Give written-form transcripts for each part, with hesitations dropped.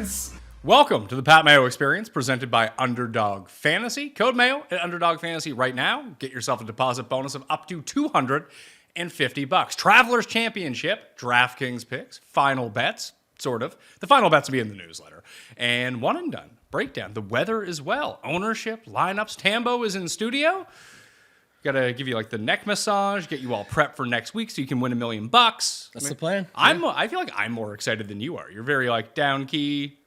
Experience. Welcome to the Pat Mayo Experience, presented by Underdog Fantasy. Code Mayo at Underdog Fantasy right now. Get yourself a deposit bonus of up to $250. Travelers Championship, DraftKings picks, final bets, sort of. The final bets will be in the newsletter. And one and done breakdown. The weather as well. Ownership, lineups. Tambo is in studio. Gotta give you like the neck massage, get you all prepped for next week so you can win $1 million. That's the plan. I feel like I'm more excited than you are. You're very like down key.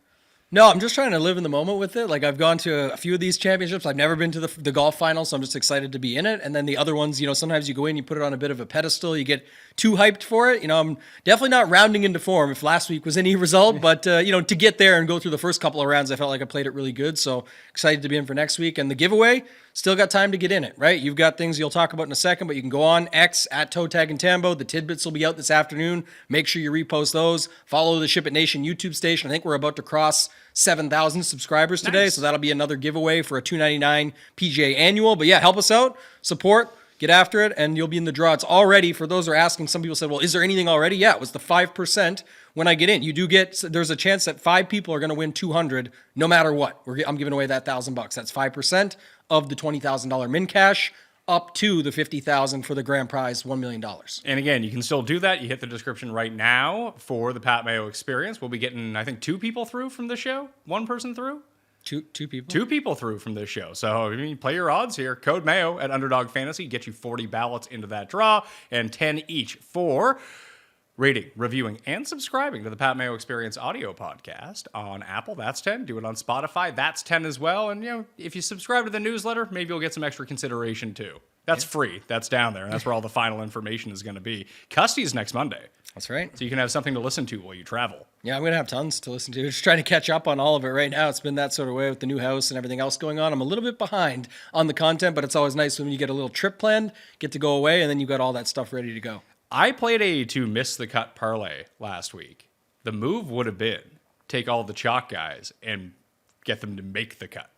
No, I'm just trying to live in the moment with it. Like, I've gone to a few of these championships. I've never been to the golf final, so I'm just excited to be in it. And then the other ones, sometimes you go in, you put it on a bit of a pedestal, you get too hyped for it. I'm definitely not rounding into form if last week was any result, but, to get there and go through the first couple of rounds, I felt like I played it really good. So excited to be in for next week. And the giveaway, still got time to get in it, right? You've got things you'll talk about in a second, but you can go on X at Toe Tag and Tambo. The tidbits will be out this afternoon. Make sure you repost those. Follow the Ship It Nation YouTube station. I think we're about to cross 7,000 subscribers today, Nice. so that'll be another giveaway for a $299 PGA annual. But yeah, help us out, support, get after it, and you'll be in the draw. It's already, for those who are asking, some people said, well, is there anything already? Yeah, it was the 5% when I get in. You do get, there's a chance that 5 people are going to win 200 no matter what. I'm giving away that $1,000. That's 5% of the $20,000 min cash, up to the $50,000 for the grand prize, $1 million. And again, you can still do that. You hit the description right now for the Pat Mayo Experience. We'll be getting, I think, 2 people through from this show. 1 person through? Two people. 2 people through from this show. So, play your odds here. Code Mayo at Underdog Fantasy. Get you 40 ballots into that draw and 10 each for rating, reviewing, and subscribing to the Pat Mayo Experience audio podcast on Apple. That's 10. Do it on Spotify. That's 10 as well. And, if you subscribe to the newsletter, maybe you'll get some extra consideration too. That's free. That's down there. And that's where all the final information is going to be. Custy's next Monday. That's right. So you can have something to listen to while you travel. Yeah, I'm going to have tons to listen to. Just trying to catch up on all of it right now. It's been that sort of way with the new house and everything else going on. I'm a little bit behind on the content, but it's always nice when you get a little trip planned, get to go away, and then you got all that stuff ready to go. I played to miss the cut parlay last week. The move would have been take all the chalk guys and get them to make the cut.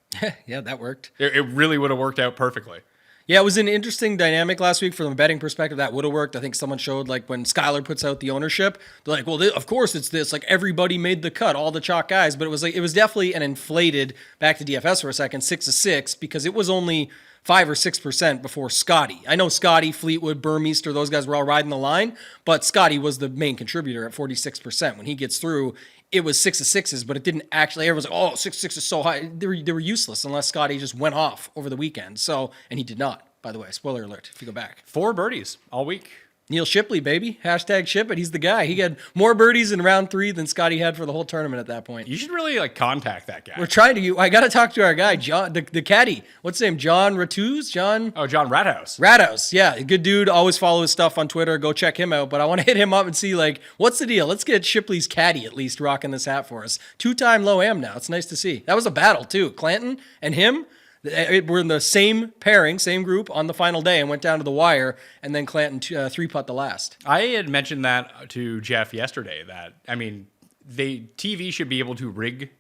Yeah, that worked. It really would have worked out perfectly. Yeah, it was an interesting dynamic last week from a betting perspective. That would have worked. I think someone showed, like, when Skylar puts out the ownership, they're like, well, of course it's this. Like, everybody made the cut, all the chalk guys. But it was definitely an inflated, back to DFS for a second, 6-6, because it was only 5 or 6% before Scotty. I know Scotty, Fleetwood, Burmeister, those guys were all riding the line, but Scotty was the main contributor at 46%. When he gets through, it was 6-6s, but it didn't actually, everyone's like, oh, 6-6 is so high. They were useless unless Scotty just went off over the weekend. So, and he did not, by the way. Spoiler alert, if you go back. 4 birdies all week. Neil Shipley, baby. Hashtag ship it. He's the guy. He had more birdies in round 3 than Scotty had for the whole tournament at that point. You should really contact that guy. We're trying to. I got to talk to our guy, John, the caddy. What's his name? John Ratuz? John? Oh, John Rathouse. Rathouse. Yeah, good dude. Always follow his stuff on Twitter. Go check him out. But I want to hit him up and see, what's the deal? Let's get Shipley's caddy at least rocking this hat for us. 2-time low am now. It's nice to see. That was a battle too. Clanton and him. We're in the same pairing, same group on the final day and went down to the wire, and then Clanton 3-putt the last. I had mentioned that to Jeff yesterday that, TV should be able to rig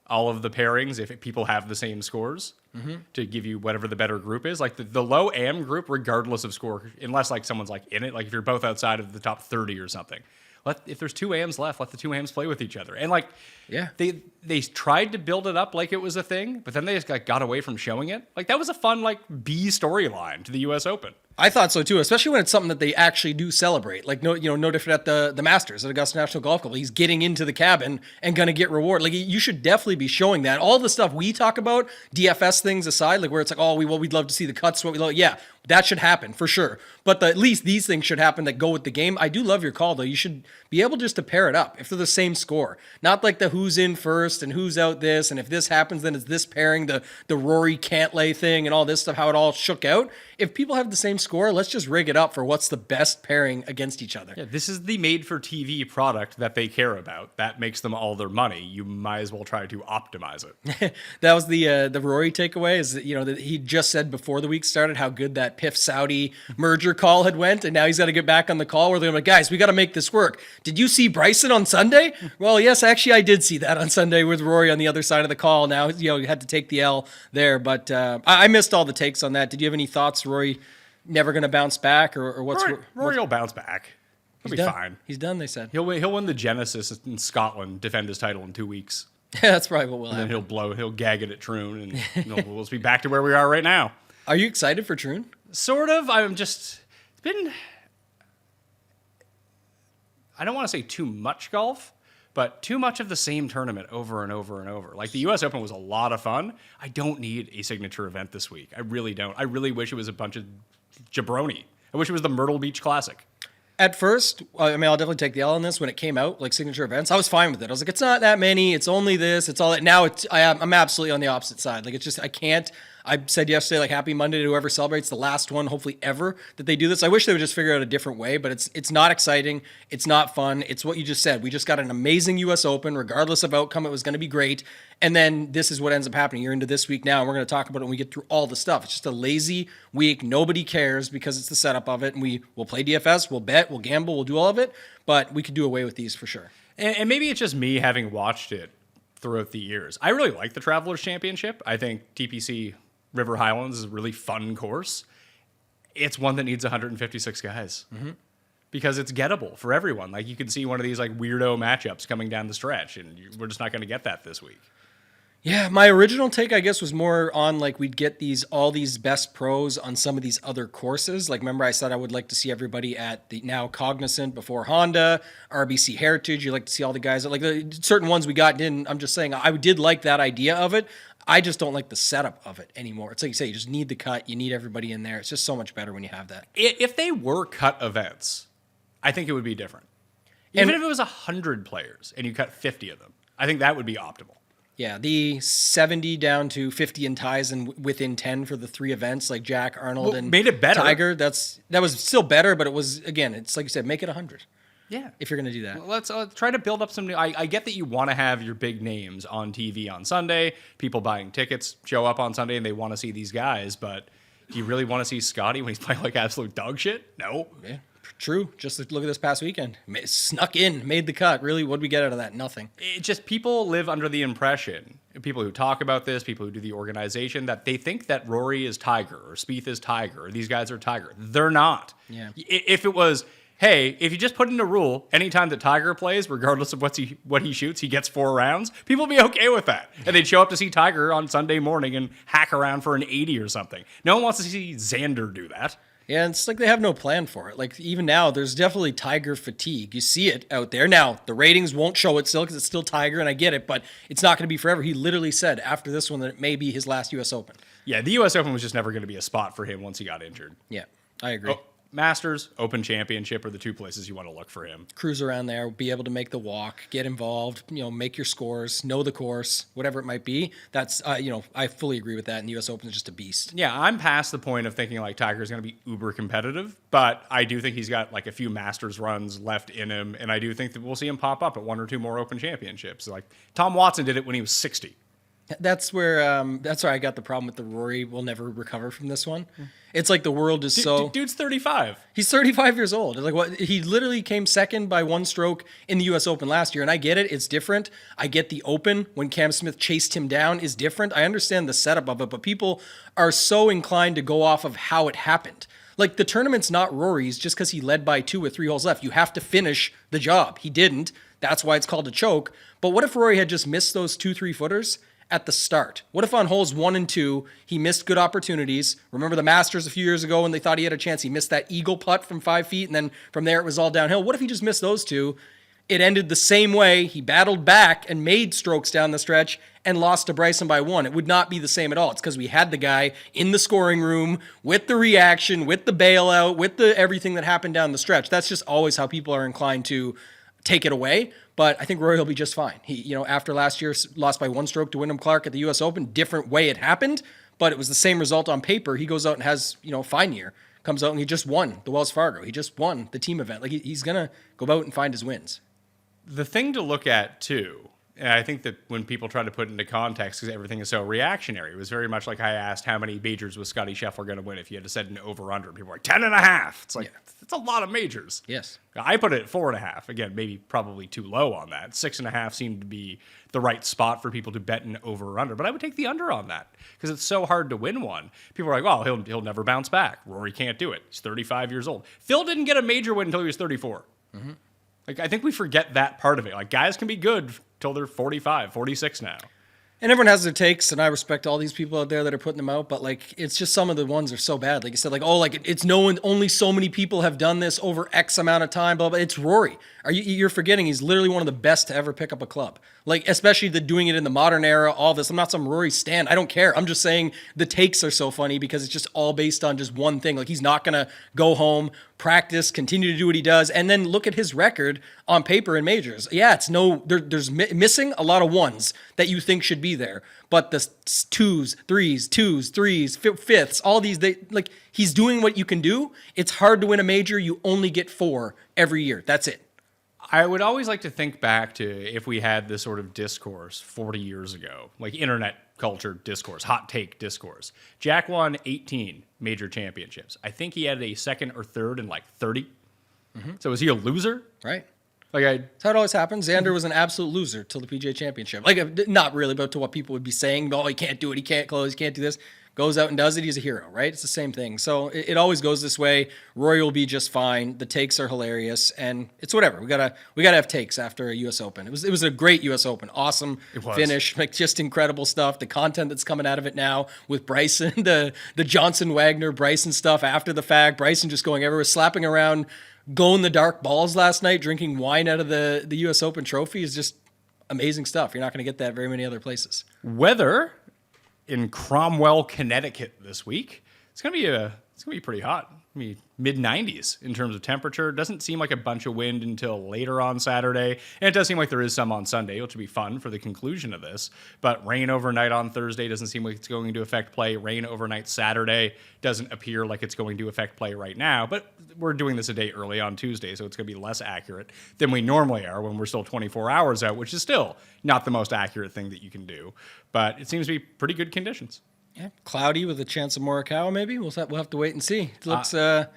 all of the pairings if people have the same scores to give you whatever the better group is. Like the low am group, regardless of score, unless someone's in it, if you're both outside of the top 30 or something. If there's 2 AMs left, let the 2 AMs play with each other. And they tried to build it up like it was a thing, but then they just got away from showing it. That was a fun B storyline to the US Open. I thought so too, especially when it's something that they actually do celebrate. No different at the Masters at Augusta National Golf Club. He's getting into the cabin and going to get reward. You should definitely be showing that. All the stuff we talk about, DFS things aside, where it's we'd love to see the cuts. Yeah, that should happen for sure. But at least these things should happen that go with the game. I do love your call though. You should be able just to pair it up if they're the same score, not the who's in first and who's out this, and if this happens then it's this pairing, the Rory Cantlay thing and all this stuff, how it all shook out. If people have the same score, let's just rig it up for what's the best pairing against each other. Yeah, this is the made-for-TV product that they care about. That makes them all their money. You might as well try to optimize it. That was the Rory takeaway. Is that, that he just said before the week started how good that PIF Saudi merger call had went, and now he's got to get back on the call where they're like, guys, we got to make this work. Did you see Bryson on Sunday? Well, yes, actually, I did see that on Sunday with Rory on the other side of the call. Now, you had to take the L there, but I missed all the takes on that. Did you have any thoughts, Rory? Never going to bounce back, or what's Rory will bounce back. He'll be fine. He's done, they said. He'll win the Genesis in Scotland, defend his title in 2 weeks. Yeah, that's probably what will And happen. then he'll gag it at Troon, and we'll be back to where we are right now. Are you excited for Troon? Sort of. It's been, I don't want to say too much golf, but too much of the same tournament over and over and over. Like the U.S. Open was a lot of fun. I don't need a signature event this week. I really don't. I really wish it was a bunch of jabroni. I wish it was the Myrtle Beach Classic. At first, I mean, I'll definitely take the L on this. When it came out, like signature events, I was fine with it. I was like, it's not that many. It's only this. It's all that. Now I'm absolutely on the opposite side. Like, it's just, I can't. I said yesterday, like, happy Monday to whoever celebrates the last one, hopefully ever, that they do this. I wish they would just figure out a different way, but it's not exciting. It's not fun. It's what you just said. We just got an amazing U.S. Open. Regardless of outcome, it was going to be great. And then this is what ends up happening. You're into this week now, and we're going to talk about it when we get through all the stuff. It's just a lazy week. Nobody cares because it's the setup of it, and we'll play DFS, we'll bet, we'll gamble, we'll do all of it, but we could do away with these for sure. And maybe it's just me having watched it throughout the years. I really like the Travelers Championship. I think TPC River Highlands is a really fun course. It's one that needs 156 guys because it's gettable for everyone. Like you can see one of these like weirdo matchups coming down the stretch, and we're just not going to get that this week. Yeah, my original take, I guess, was more on like we'd get all these best pros on some of these other courses. Like, remember I said I would like to see everybody at the now Cognizant before Honda, RBC Heritage. You like to see all the guys like the certain ones we got in. I'm just saying I did like that idea of it. I just don't like the setup of it anymore. It's like you say, you just need the cut. You need everybody in there. It's just so much better when you have that. If they were cut events, I think it would be different. Even if it was 100 players and you cut 50 of them, I think that would be optimal. Yeah, the 70 down to 50 in ties and within 10 for the 3 events, like Jack, Arnold, and made it better. Tiger. That was still better, but it was, again, it's like you said, make it 100. Yeah. If you're going to do that. Let's try to build up some new. I get that you want to have your big names on TV on Sunday. People buying tickets show up on Sunday and they want to see these guys, but do you really want to see Scotty when he's playing like absolute dog shit? No. Yeah. True. Just look at this past weekend. Snuck in, made the cut. Really, what did we get out of that? Nothing. It just people live under the impression, people who talk about this, people who do the organization, that they think that Rory is Tiger or Spieth is Tiger or these guys are Tiger. They're not. Yeah. If it was, hey, if you just put in a rule, anytime that Tiger plays, regardless of what he shoots, he gets 4 rounds, people would be okay with that. And they'd show up to see Tiger on Sunday morning and hack around for an 80 or something. No one wants to see Xander do that. Yeah, it's like they have no plan for it. Like, even now, there's definitely Tiger fatigue. You see it out there. Now, the ratings won't show it still because it's still Tiger, and I get it, but it's not going to be forever. He literally said after this one that it may be his last U.S. Open. Yeah, the U.S. Open was just never going to be a spot for him once he got injured. Yeah, I agree. Masters, Open Championship are the 2 places you want to look for him. Cruise around there, be able to make the walk, get involved, make your scores, know the course, whatever it might be. That's, I fully agree with that. And the U.S. Open is just a beast. Yeah, I'm past the point of thinking like Tiger's going to be uber competitive, but I do think he's got like a few Masters runs left in him, and I do think that we'll see him pop up at 1 or 2 more Open Championships. Like Tom Watson did it when he was 60. That's where I got the problem with the Rory will never recover from this one. It's like the world is Dude's 35. He's 35 years old. Like what? He literally came second by 1 stroke in the U.S. Open last year, and I get it. It's different. I get the Open when Cam Smith chased him down is different. I understand the setup of it, but people are so inclined to go off of how it happened. Like the tournament's not Rory's just because he led by 2 with 3 holes left. You have to finish the job. He didn't. That's why it's called a choke. But what if Rory had just missed those 2 3-footers at the start? What if on holes 1 and 2, he missed good opportunities? Remember the Masters a few years ago when they thought he had a chance? He missed that eagle putt from 5 feet, and then from there it was all downhill. What if he just missed those 2? It ended the same way. He battled back and made strokes down the stretch and lost to Bryson by 1. It would not be the same at all. It's because we had the guy in the scoring room with the reaction, with the bailout, with the everything that happened down the stretch. That's just always how people are inclined to take it away. But I think Rory will be just fine. He, after last year, lost by 1 stroke to Wyndham Clark at the U.S. Open. Different way it happened, but it was the same result on paper. He goes out and has, fine year. Comes out and he just won the Wells Fargo. He just won the team event. Like he's going to go out and find his wins. The thing to look at, too, and I think that when people try to put it into context, because everything is so reactionary, it was very much like I asked how many majors was Scotty Scheffler going to win if you had to set an over-under. People were like, 10.5. It's like, It's a lot of majors. Yes. I put it at 4.5. Again, maybe probably too low on that. 6.5 seemed to be the right spot for people to bet an over or under. But I would take the under on that because it's so hard to win one. People are like, well, he'll never bounce back. Rory can't do it. He's 35 years old. Phil didn't get a major win until he was 34. Mm-hmm. Like, I think we forget that part of it. Like, guys can be good till they're 45, 46 now. And everyone has their takes, and I respect all these people out there that are putting them out, but like it's just some of the ones are so bad. Like you said, like, oh, like it's no one, only so many people have done this over X amount of time, blah, blah. It's Rory. You're forgetting he's literally one of the best to ever pick up a club. Like, especially doing it in the modern era, all this. I'm not some Rory stan. I don't care. I'm just saying the takes are so funny because it's just all based on just one thing. Like, he's not going to go home, practice, continue to do what he does, and then look at his record on paper in majors. Yeah, there's missing a lot of ones that you think should be there, but the twos, threes, fifths, all these, he's doing what you can do. It's hard to win a major. You only get 4 every year. That's it. I would always like to think back to if we had this sort of discourse 40 years ago, like internet culture discourse, hot take discourse. Jack won 18 major championships. I think he had a second or third in like 30. Mm-hmm. So was he a loser? Right. That's how it always happens. Xander was an absolute loser till the PGA Championship. Like, not really, but to what people would be saying, oh, he can't do it, he can't close, he can't do this. Goes out and does it, he's a hero, right? It's the same thing. So it always goes this way. Rory will be just fine. The takes are hilarious, and it's whatever. We gotta have takes after a U.S. Open. It was a great U.S. Open. Awesome finish, like just incredible stuff. The content that's coming out of it now with Bryson, the Johnson Wagner Bryson stuff after the fact. Bryson just going everywhere, slapping around, going the dark balls last night, drinking wine out of the U.S. Open trophy is just amazing stuff. You're not going to get that very many other places. Weather in Cromwell, Connecticut this week. It's gonna be pretty hot. I mean, mid-90s in terms of temperature. It doesn't seem like a bunch of wind until later on Saturday, and it does seem like there is some on Sunday, which will be fun for the conclusion of this. But rain overnight on Thursday doesn't seem like it's going to affect play. Rain overnight Saturday doesn't appear like it's going to affect play right now, but we're doing this a day early on Tuesday, so it's going to be less accurate than we normally are when we're still 24 hours out, which is still not the most accurate thing that you can do. But it seems to be pretty good conditions. Yeah, cloudy with a chance of Morikawa, maybe. We'll have to wait and see. It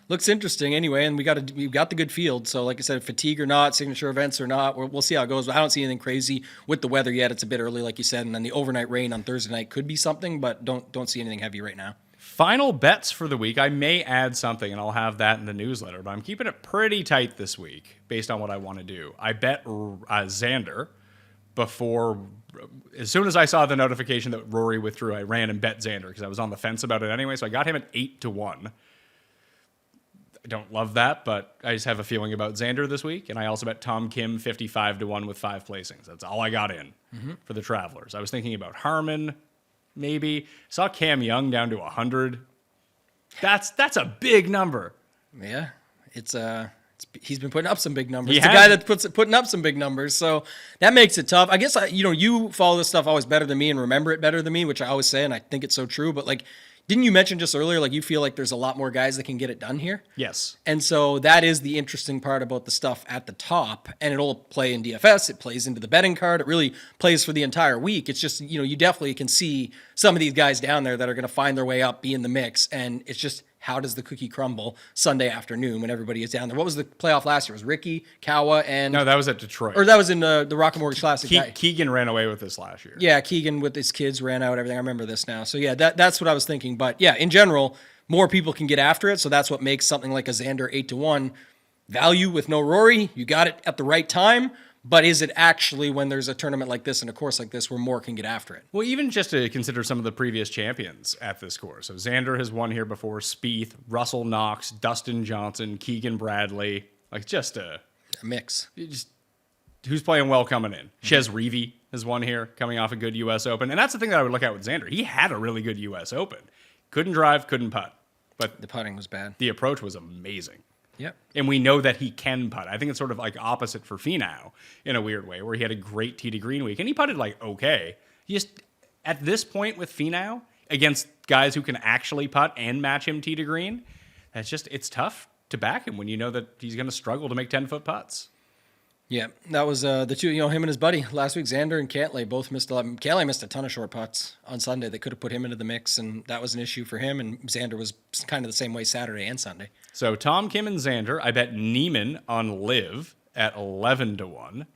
looks interesting anyway, and we've got the good field. So, like I said, fatigue or not, signature events or not, we'll see how it goes. I don't see anything crazy with the weather yet. It's a bit early, like you said, and then the overnight rain on Thursday night could be something, but don't see anything heavy right now. Final bets for the week. I may add something, and I'll have that in the newsletter, but I'm keeping it pretty tight this week based on what I want to do. I bet Xander before. As soon as I saw the notification that Rory withdrew, I ran and bet Xander because I was on the fence about it anyway. So I got him at 8-1. I don't love that, but I just have a feeling about Xander this week. And I also bet Tom Kim 55-1 with 5 placings. That's all I got in for the Travelers. I was thinking about Harman, maybe. Saw Cam Young down to 100. That's a big number. Yeah, he's been putting up some big numbers. It's the guy that's putting up some big numbers, so that makes it tough. I guess you follow this stuff always better than me and remember it better than me, which I always say, and I think it's so true. But like, didn't you mention just earlier, like you feel like there's a lot more guys that can get it done here? Yes. And so that is the interesting part about the stuff at the top, and it'll play in DFS. It plays into the betting card. It really plays for the entire week. It's just, you definitely can see some of these guys down there that are going to find their way up, be in the mix, and it's just, how does the cookie crumble Sunday afternoon when everybody is down there? What was the playoff last year? It was Ricky, Kawa, and... No, that was at Detroit. Or that was in the Rocket Mortgage Classic. Keegan ran away with this last year. Yeah, Keegan with his kids ran out, everything. I remember this now. So yeah, that's what I was thinking. But yeah, in general, more people can get after it. So that's what makes something like a Xander 8-1 value with no Rory. You got it at the right time. But is it actually when there's a tournament like this and a course like this where more can get after it? Well, even just to consider some of the previous champions at this course. So Xander has won here before, Spieth, Russell Knox, Dustin Johnson, Keegan Bradley. Like just a mix. Who's playing well coming in? Chez Reavie has won here, coming off a good U.S. Open. And that's the thing that I would look at with Xander. He had a really good U.S. Open. Couldn't drive, couldn't putt. But the putting was bad. The approach was amazing. Yep. And we know that he can putt. I think it's sort of like opposite for Finau in a weird way, where he had a great tee to green week, and he putted like okay. At this point with Finau, against guys who can actually putt and match him tee to green, it's tough to back him when you know that he's going to struggle to make 10-foot putts. Yeah, that was the two, him and his buddy last week, Xander and Cantlay both missed a lot. Cantlay missed a ton of short putts on Sunday. They could have put him into the mix, and that was an issue for him. And Xander was kind of the same way Saturday and Sunday. So Tom Kim and Xander, I bet Neiman on Live at 11-1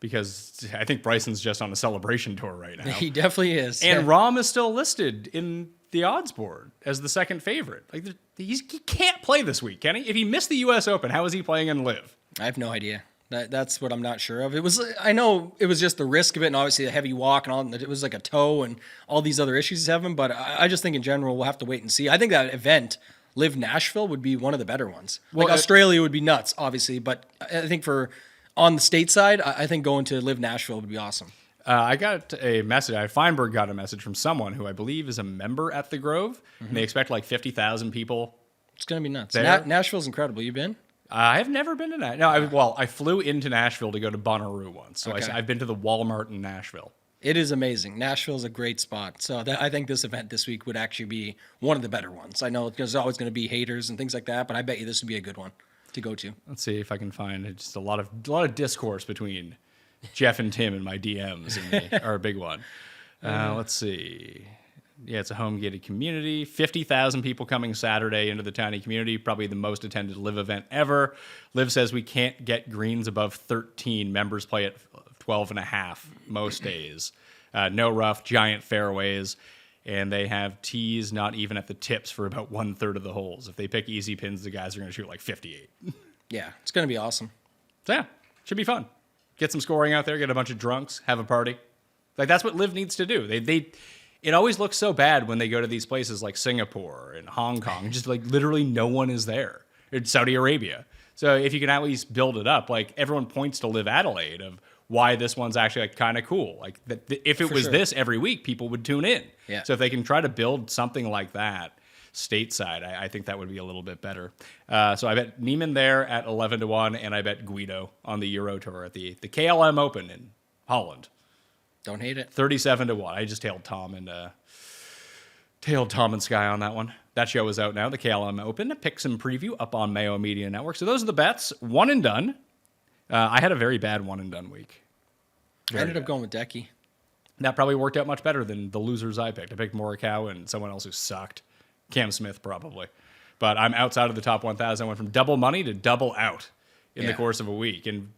because I think Bryson's just on a celebration tour right now. He definitely is. And Rahm is still listed in the odds board as the second favorite. Like he can't play this week, can he? If he missed the U.S. Open, how is he playing in Live? I have no idea. That's what I'm not sure of. I know it was just the risk of it, and obviously the heavy walk and all. It was like a toe and all these other issues he's having. But I just think in general we'll have to wait and see. I think that event, Live Nashville, would be one of the better ones. Well, like Australia would be nuts, obviously, but I think on the state side, I think going to Live Nashville would be awesome. I got a message. Feinberg got a message from someone who I believe is a member at the Grove, and they expect like 50,000 people. It's gonna be nuts. Nashville's incredible. You been? I've never been to Nashville. No, I flew into Nashville to go to Bonnaroo once. So okay. I've been to the Walmart in Nashville. It is amazing. Nashville's a great spot. So I think this event this week would actually be one of the better ones. I know there's always going to be haters and things like that, but I bet you this would be a good one to go to. Let's see if I can find just a lot of discourse between Jeff and Tim in my DMs are a big one. Let's see. Yeah, it's a home-gated community. 50,000 people coming Saturday into the tiny community. Probably the most attended Live event ever. Live says we can't get greens above 13. Members play at 12.5 most days. No rough, giant fairways. And they have tees not even at the tips for about 1/3 of the holes. If they pick easy pins, the guys are going to shoot like 58. Yeah, it's going to be awesome. So yeah, should be fun. Get some scoring out there, get a bunch of drunks, have a party. Like that's what Live needs to do. It always looks so bad when they go to these places like Singapore and Hong Kong. Just like literally no one is there. It's Saudi Arabia. So if you can at least build it up, like everyone points to Live Adelaide of why this one's actually like kind of cool. Like if it was this every week, people would tune in. Yeah. So if they can try to build something like that stateside, I think that would be a little bit better. So I bet Neiman there at 11-1, and I bet Guido on the Euro Tour at the KLM Open in Holland. Don't hate it. 37-1. I just tailed Tom and Sky on that one. That show is out now. The KLM Open picks and preview up on Mayo Media Network. So those are the bets. One and done. I had a very bad one and done week. I ended up going with Decky. That probably worked out much better than the losers I picked. I picked Morikawa and someone else who sucked. Cam Smith probably. But I'm outside of the top 1,000. I went from double money to double out in the course of a week. And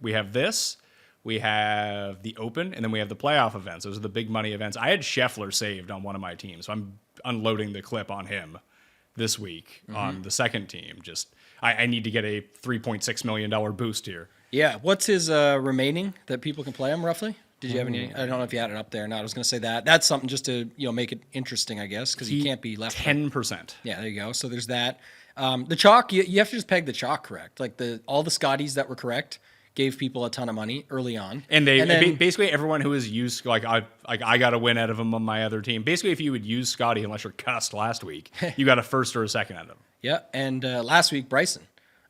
we have this. We have the Open, and then we have the playoff events. Those are the big money events. I had Scheffler saved on one of my teams, so I'm unloading the clip on him this week on the second team. Just I need to get a $3.6 million boost here. Yeah. What's his remaining that people can play him roughly? Did you have any? I don't know if you had it up there or not. I was going to say that. That's something just to make it interesting, I guess, because he can't be left. 10%. Yeah, there you go. So there's that. The chalk, you have to just peg the chalk correct. Like all the Scotties that were correct gave people a ton of money early on. And then, basically everyone who has used, I got a win out of him on my other team. Basically, if you would use Scotty, unless you're cussed last week, you got a first or a second out of him. Yeah, and last week, Bryson.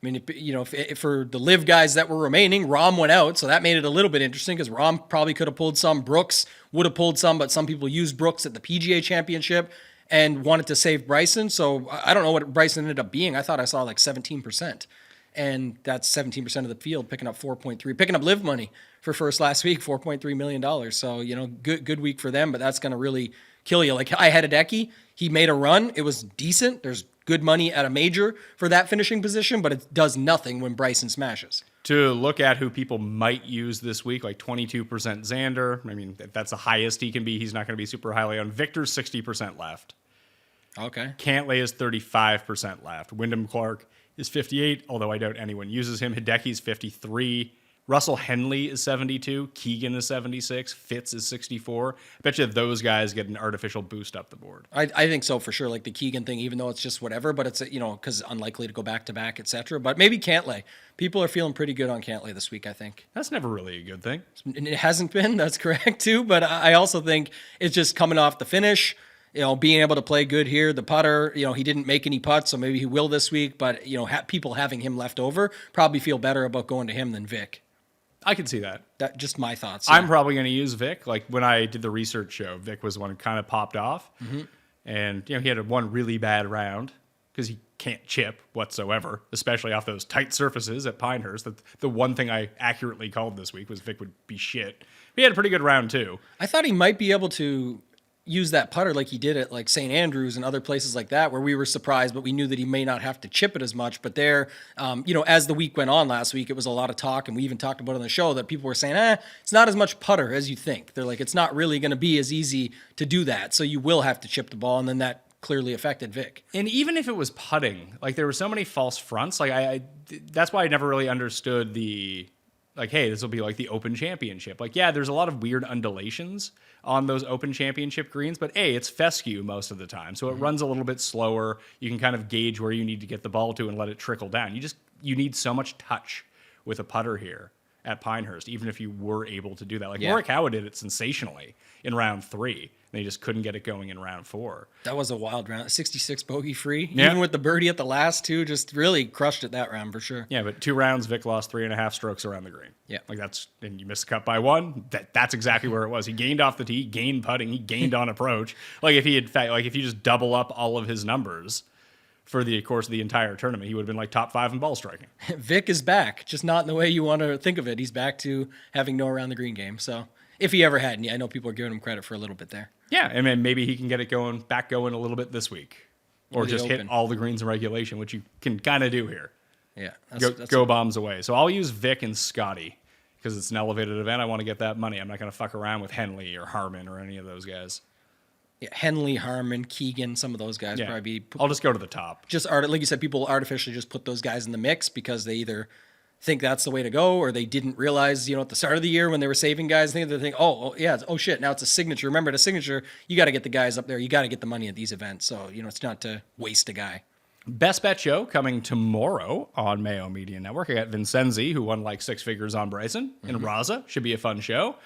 I mean, if for the Live guys that were remaining, Rahm went out, so that made it a little bit interesting because Rahm probably could have pulled some. Brooks would have pulled some, but some people used Brooks at the PGA Championship and wanted to save Bryson. So I don't know what Bryson ended up being. I thought I saw like 17%. And that's 17% of the field picking up 4.3, picking up Live money for first last week, $4.3 million. So, good week for them, but that's going to really kill you. Like I had a Decky. He made a run. It was decent. There's good money at a major for that finishing position, but it does nothing when Bryson smashes. To look at who people might use this week, like 22% Xander. I mean, if that's the highest he can be. He's not going to be super highly on. Victor's 60% left. Okay. Cantlay is 35% left. Wyndham Clark is 58, although I doubt anyone uses him. Hideki's 53. Russell Henley is 72. Keegan is 76. Fitz is 64. I bet you those guys get an artificial boost up the board. I think so for sure. Like the Keegan thing, even though it's just whatever, but it's, because unlikely to go back to back, etc. But maybe Cantlay. People are feeling pretty good on Cantlay this week, I think. That's never really a good thing. And it hasn't been. That's correct too. But I also think it's just coming off the finish. Being able to play good here, the putter, he didn't make any putts, so maybe he will this week, but, people having him left over probably feel better about going to him than Vic. I can see that. That just my thoughts. I'm probably going to use Vic. Like when I did the research show, Vic was the one who kind of popped off. Mm-hmm. And, he had one really bad round because he can't chip whatsoever, especially off those tight surfaces at Pinehurst. The one thing I accurately called this week was Vic would be shit. He had a pretty good round, too. I thought he might be able to use that putter like he did at like St. Andrews and other places like that where we were surprised, but we knew that he may not have to chip it as much. But there, as the week went on last week, it was a lot of talk, and we even talked about it on the show that people were saying, it's not as much putter as you think. They're like, it's not really going to be as easy to do that. So you will have to chip the ball, and then that clearly affected Vic. And even if it was putting, like there were so many false fronts, like that's why I never really understood the like, hey, this will be like the Open Championship. Like, yeah, there's a lot of weird undulations on those Open Championship greens, but it's fescue most of the time. So it runs a little bit slower. You can kind of gauge where you need to get the ball to and let it trickle down. You need so much touch with a putter here at Pinehurst, even if you were able to do that. Like Morikawa did it sensationally in round 3. They just couldn't get it going in round 4. That was a wild round. 66 bogey free. Yeah. Even with the birdie at the last 2, just really crushed it that round for sure. Yeah, but 2 rounds, Vic lost 3.5 strokes around the green. Yeah. Like and you missed the cut by 1. That's exactly where it was. He gained off the tee, he gained putting, he gained on approach. Like if you just double up all of his numbers for the course of the entire tournament, he would have been like top 5 in ball striking. Vic is back, just not in the way you want to think of it. He's back to having no around the green game. So if he ever had, and I know people are giving him credit for a little bit there. Yeah, and then maybe he can get it back going a little bit this week. Or just hit all the greens in regulation, which you can kind of do here. Yeah. Go bombs away. So I'll use Vic and Scotty because it's an elevated event. I want to get that money. I'm not going to fuck around with Henley or Harmon or any of those guys. Yeah, Henley, Harmon, Keegan, some of those guys probably be... I'll just go to the top. Like you said, people artificially just put those guys in the mix because they either think that's the way to go, or they didn't realize, at the start of the year when they were saving guys, they think, oh shit, now it's a signature. Remember, at a signature, you got to get the guys up there. You got to get the money at these events. So, it's not to waste a guy. Best Bet Show coming tomorrow on Mayo Media Network. I got Vincenzi, who won like 6 figures on Bryson, and Raza. Should be a fun show.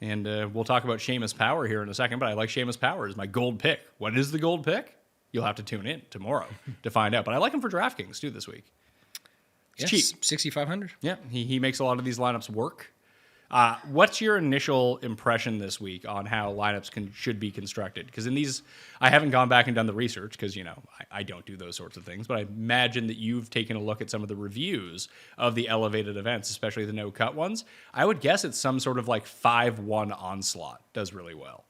And we'll talk about Seamus Power here in a second, but I like Seamus Power as my gold pick. What is the gold pick? You'll have to tune in tomorrow to find out. But I like him for DraftKings, too, this week. It's cheap. 6,500. Yeah, he makes a lot of these lineups work. What's your initial impression this week on how lineups should be constructed? Because in these, I haven't gone back and done the research because, I don't do those sorts of things. But I imagine that you've taken a look at some of the reviews of the elevated events, especially the no-cut ones. I would guess it's some sort of like 5-1 onslaught does really well.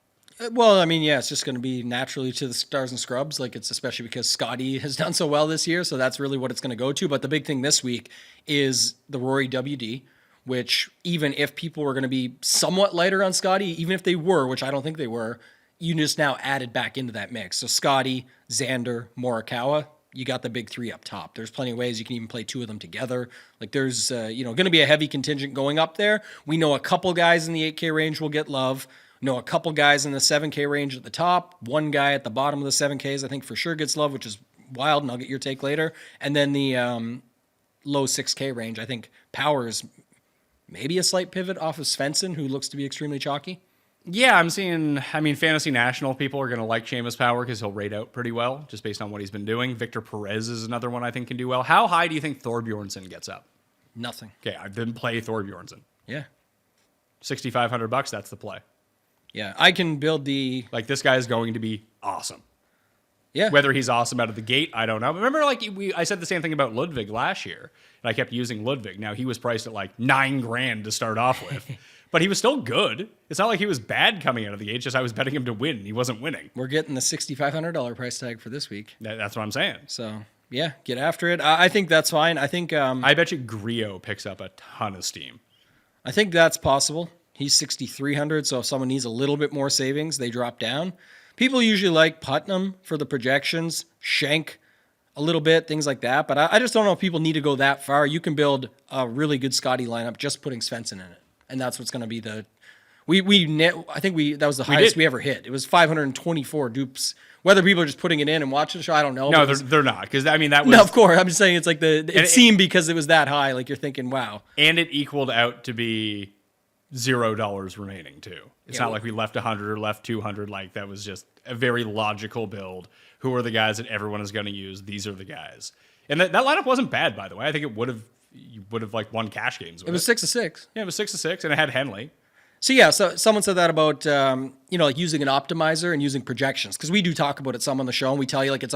Well, it's just going to be naturally to the stars and scrubs. Like it's especially because Scotty has done so well this year. So that's really what it's going to go to. But the big thing this week is the Rory WD, which even if people were going to be somewhat lighter on Scotty, even if they were, which I don't think they were, you just now added back into that mix. So Scotty, Xander, Morikawa, you got the big 3 up top. There's plenty of ways you can even play 2 of them together. Like there's, going to be a heavy contingent going up there. We know a couple guys in the 8K range will get love. Know a couple guys in the 7K range at the top. One guy at the bottom of the 7Ks, I think for sure gets love, which is wild, and I'll get your take later. And then the low 6K range, I think Power is maybe a slight pivot off of Svensson, who looks to be extremely chalky. Yeah, I'm seeing, Fantasy National people are going to like Seamus Power because he'll rate out pretty well just based on what he's been doing. Victor Perez is another one I think can do well. How high do you think Thorbjornsen gets up? Nothing. Okay, I didn't play Thorbjornsen. Yeah. $6,500, that's the play. Yeah, I can build the... Like, this guy is going to be awesome. Yeah. Whether he's awesome out of the gate, I don't know. But remember, I said the same thing about Ludwig last year, and I kept using Ludwig. Now, he was priced at like $9,000 to start off with, but he was still good. It's not like he was bad coming out of the gate, just I was betting him to win. He wasn't winning. We're getting the $6,500 price tag for this week. That's what I'm saying. So, yeah, get after it. I think that's fine. I think... I bet you Griot picks up a ton of steam. I think that's possible. He's 6,300, so if someone needs a little bit more savings, they drop down. People usually like Putnam for the projections, Schenk a little bit, things like that. But I just don't know if people need to go that far. You can build a really good Scotty lineup just putting Svensson in it, and that's what's going to be the. I think that was the highest we ever hit. It was 524 dupes. Whether people are just putting it in and watching the show, I don't know. No, they're not, because that was. No, of course. I'm just saying it's like it seemed because it was that high. Like you're thinking, wow. And it equaled out to be $0 remaining too. It's not like we left 100 or left 200. Like that was just a very logical build. Who are the guys that everyone is going to use? These are the guys. And that lineup wasn't bad, by the way. I think you would have like won cash games with it. It was 6-6. Yeah, it was 6-6, and it had Henley. So yeah, so someone said that about like using an optimizer and using projections, because we do talk about it some on the show, and we tell you like it's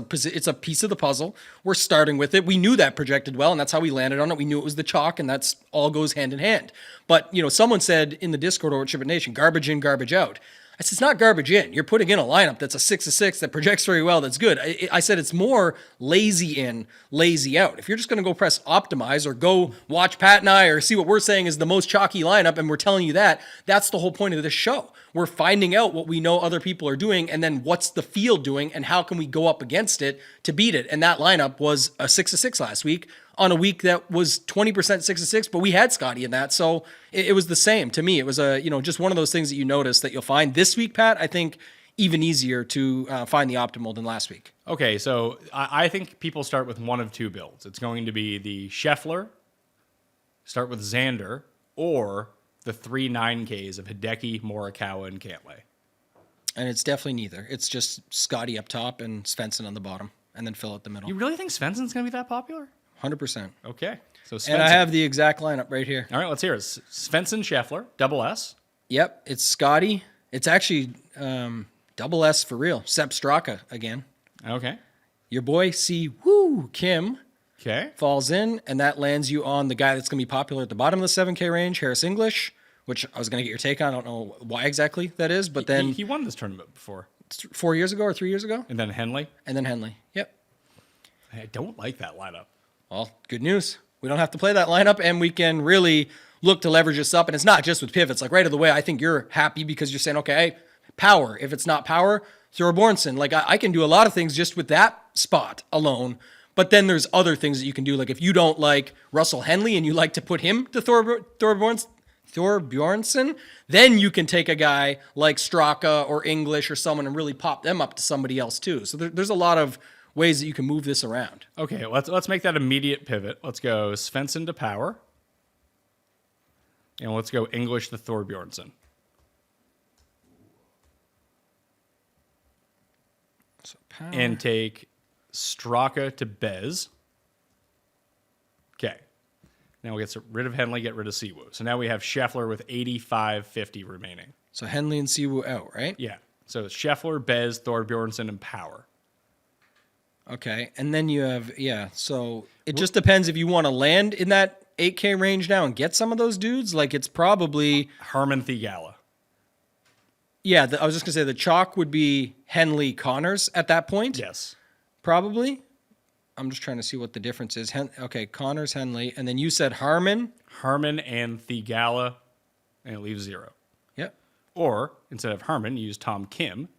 a piece of the puzzle. We're starting with it. We knew that projected well, and that's how we landed on it. We knew it was the chalk, and that's all goes hand in hand. But someone said in the Discord over at Chip It Nation, garbage in, garbage out. I said, it's not garbage in. You're putting in a lineup that's a 6-6 that projects very well. That's good. I said it's more lazy in, lazy out. If you're just going to go press optimize or go watch Pat and I or see what we're saying is the most chalky lineup, and we're telling you that, that's the whole point of this show. we're finding out what we know other people are doing, and then what's the field doing, and how can we go up against it to beat it. And that lineup was a 6-6 last week on a week that was 20% 6-6, but we had Scotty in that, so it was the same to me. It was just one of those things that you notice that you'll find this week, Pat. I think even easier to find the optimal than last week. Okay, so I think people start with one of two builds. It's going to be the Scheffler, start with Xander, or the 3 9Ks of Hideki, Morikawa, and Cantlay. And it's definitely neither. It's just Scotty up top and Svensson on the bottom, and then Phil at the middle. You really think Svensson's going to be that popular? 100%. Okay, so Svensson. And I have the exact lineup right here. All right, let's hear it. Svensson, Scheffler, double S. Yep, it's Scotty. It's actually double S for real. Sepp Straka again. Okay. Your boy Kim Okay. falls in, and that lands you on the guy that's going to be popular at the bottom of the 7K range, Harris English, which I was going to get your take on. I don't know why exactly that is, but then He won this tournament before. 4 years ago or 3 years ago, And then Henley. and then Henley. Yep. I don't like that lineup. Well, good news. We don't have to play that lineup, and we can really look to leverage this up. And it's not just with pivots. Like right away, I think you're happy because you're saying, okay, power. If it's not power, Thorbjornsen. Like I can do a lot of things just with that spot alone. But then there's other things that you can do. Like if you don't like Russell Henley and you like to put him to Thorbjornsen, then you can take a guy like Straka or English or someone and really pop them up to somebody else too. So there's a lot of ways that you can move this around. Okay, let's make that immediate pivot. Let's go Svensson to power. And let's go English to Thorbjornsen. So power. And take Straka to Bez. Okay. Now we get rid of Henley, get rid of Siwoo. So now we have Scheffler with 85.50 remaining. So Henley and Siwoo out, right? Yeah. So it's Scheffler, Bez, Thorbjornsen, and power. Okay. And then you have, so it just depends if you want to land in that 8K range now and get some of those dudes. Like it's probably Herman Thigala. Yeah, I was just going to say the chalk would be Henley Connors at that point. Yes. Probably. I'm just trying to see what the difference is. Okay, Connors, Henley. And then you said Harman. Herman and Thigala, and it leaves 0. Yep. Or instead of Herman, you use Tom Kim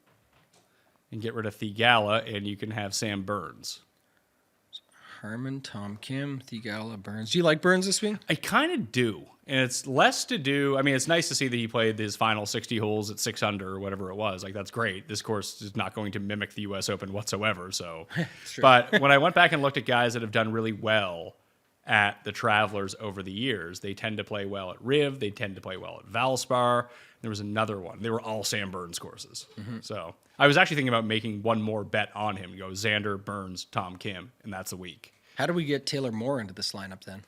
and get rid of Thigala, and you can have Sam Burns. Herman, Tom Kim, Thigala, Burns. Do you like Burns this week? I kind of do. And it's less to do. I mean, it's nice to see that he played his final 60 holes at 6 under or whatever it was. Like, that's great. This course is not going to mimic the U.S. Open whatsoever. So, but when I went back and looked at guys that have done really well at the Travelers over the years, they tend to play well at Riv. They tend to play well at Valspar. There was another one. They were all Sam Burns courses. Mm-hmm. So I was actually thinking about making one more bet on him. Go Xander, Burns, Tom Kim, and that's a week. How do we get Taylor Moore into this lineup then?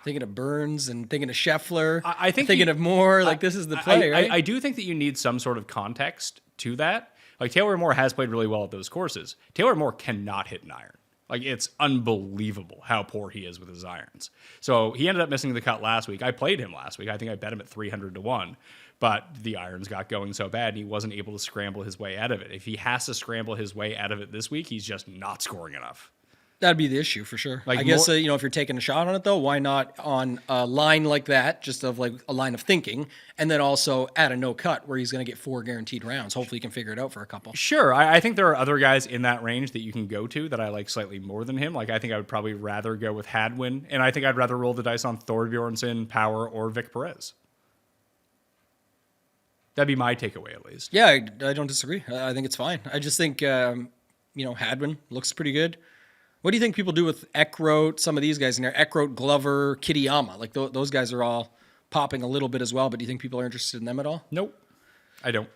Thinking of Burns and thinking of Scheffler. I think thinking of Moore. Like this is the play, right? I do think that you need some sort of context to that. Like Taylor Moore has played really well at those courses. Taylor Moore cannot hit an iron. Like it's unbelievable how poor he is with his irons. So he ended up missing the cut last week. I played him last week. I think I bet him at 300-1. But the irons got going so bad, and he wasn't able to scramble his way out of it. If he has to scramble his way out of it this week, he's just not scoring enough. That'd be the issue for sure. Like I guess, if you're taking a shot on it, though, why not on a line like that, just of like a line of thinking, and then also add a no cut where he's going to get 4 guaranteed rounds. Hopefully, you can figure it out for a couple. Sure. I think there are other guys in that range that you can go to that I like slightly more than him. Like, I think I would probably rather go with Hadwin, and I think I'd rather roll the dice on Thorbjornsen, Power, or Vic Perez. That'd be my takeaway, at least. Yeah, I don't disagree. I think it's fine. I just think, Hadwin looks pretty good. What do you think people do with Eckroat, some of these guys in there? Eckroat, Glover, Kitayama. Like those guys are all popping a little bit as well, but do you think people are interested in them at all? Nope. I don't.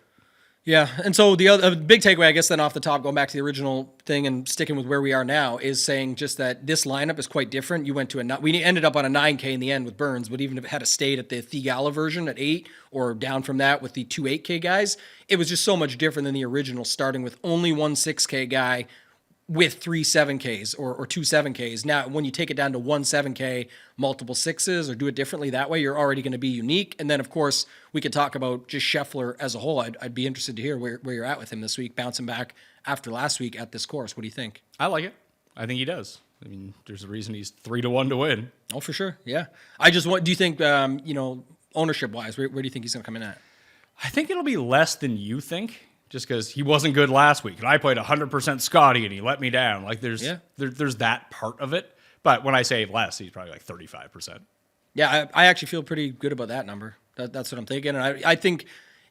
Yeah, and so the other big takeaway, I guess, then off the top, going back to the original thing and sticking with where we are now, is saying just that this lineup is quite different. You went to we ended up on a 9K in the end with Burns, but even if it had stayed at the Thigala version at 8 or down from that with the 2 8K guys, it was just so much different than the original, starting with only 1 6K guy with 3 7Ks or 2 7Ks. Now, when you take it down to 1 7K, multiple 6s, or do it differently that way, you're already going to be unique. And then, of course, we could talk about just Scheffler as a whole. I'd be interested to hear where you're at with him this week, bouncing back after last week at this course. What do you think? I like it. I think he does. I mean, there's a reason he's 3-1 to win. Oh, for sure. Yeah. Do you think, ownership-wise, where do you think he's going to come in at? I think it'll be less than you think, just because he wasn't good last week, and I played 100% Scotty, and he let me down. Like there's that part of it. But when I say less, he's probably like 35%. Yeah, I actually feel pretty good about that number. That's what I'm thinking. And I think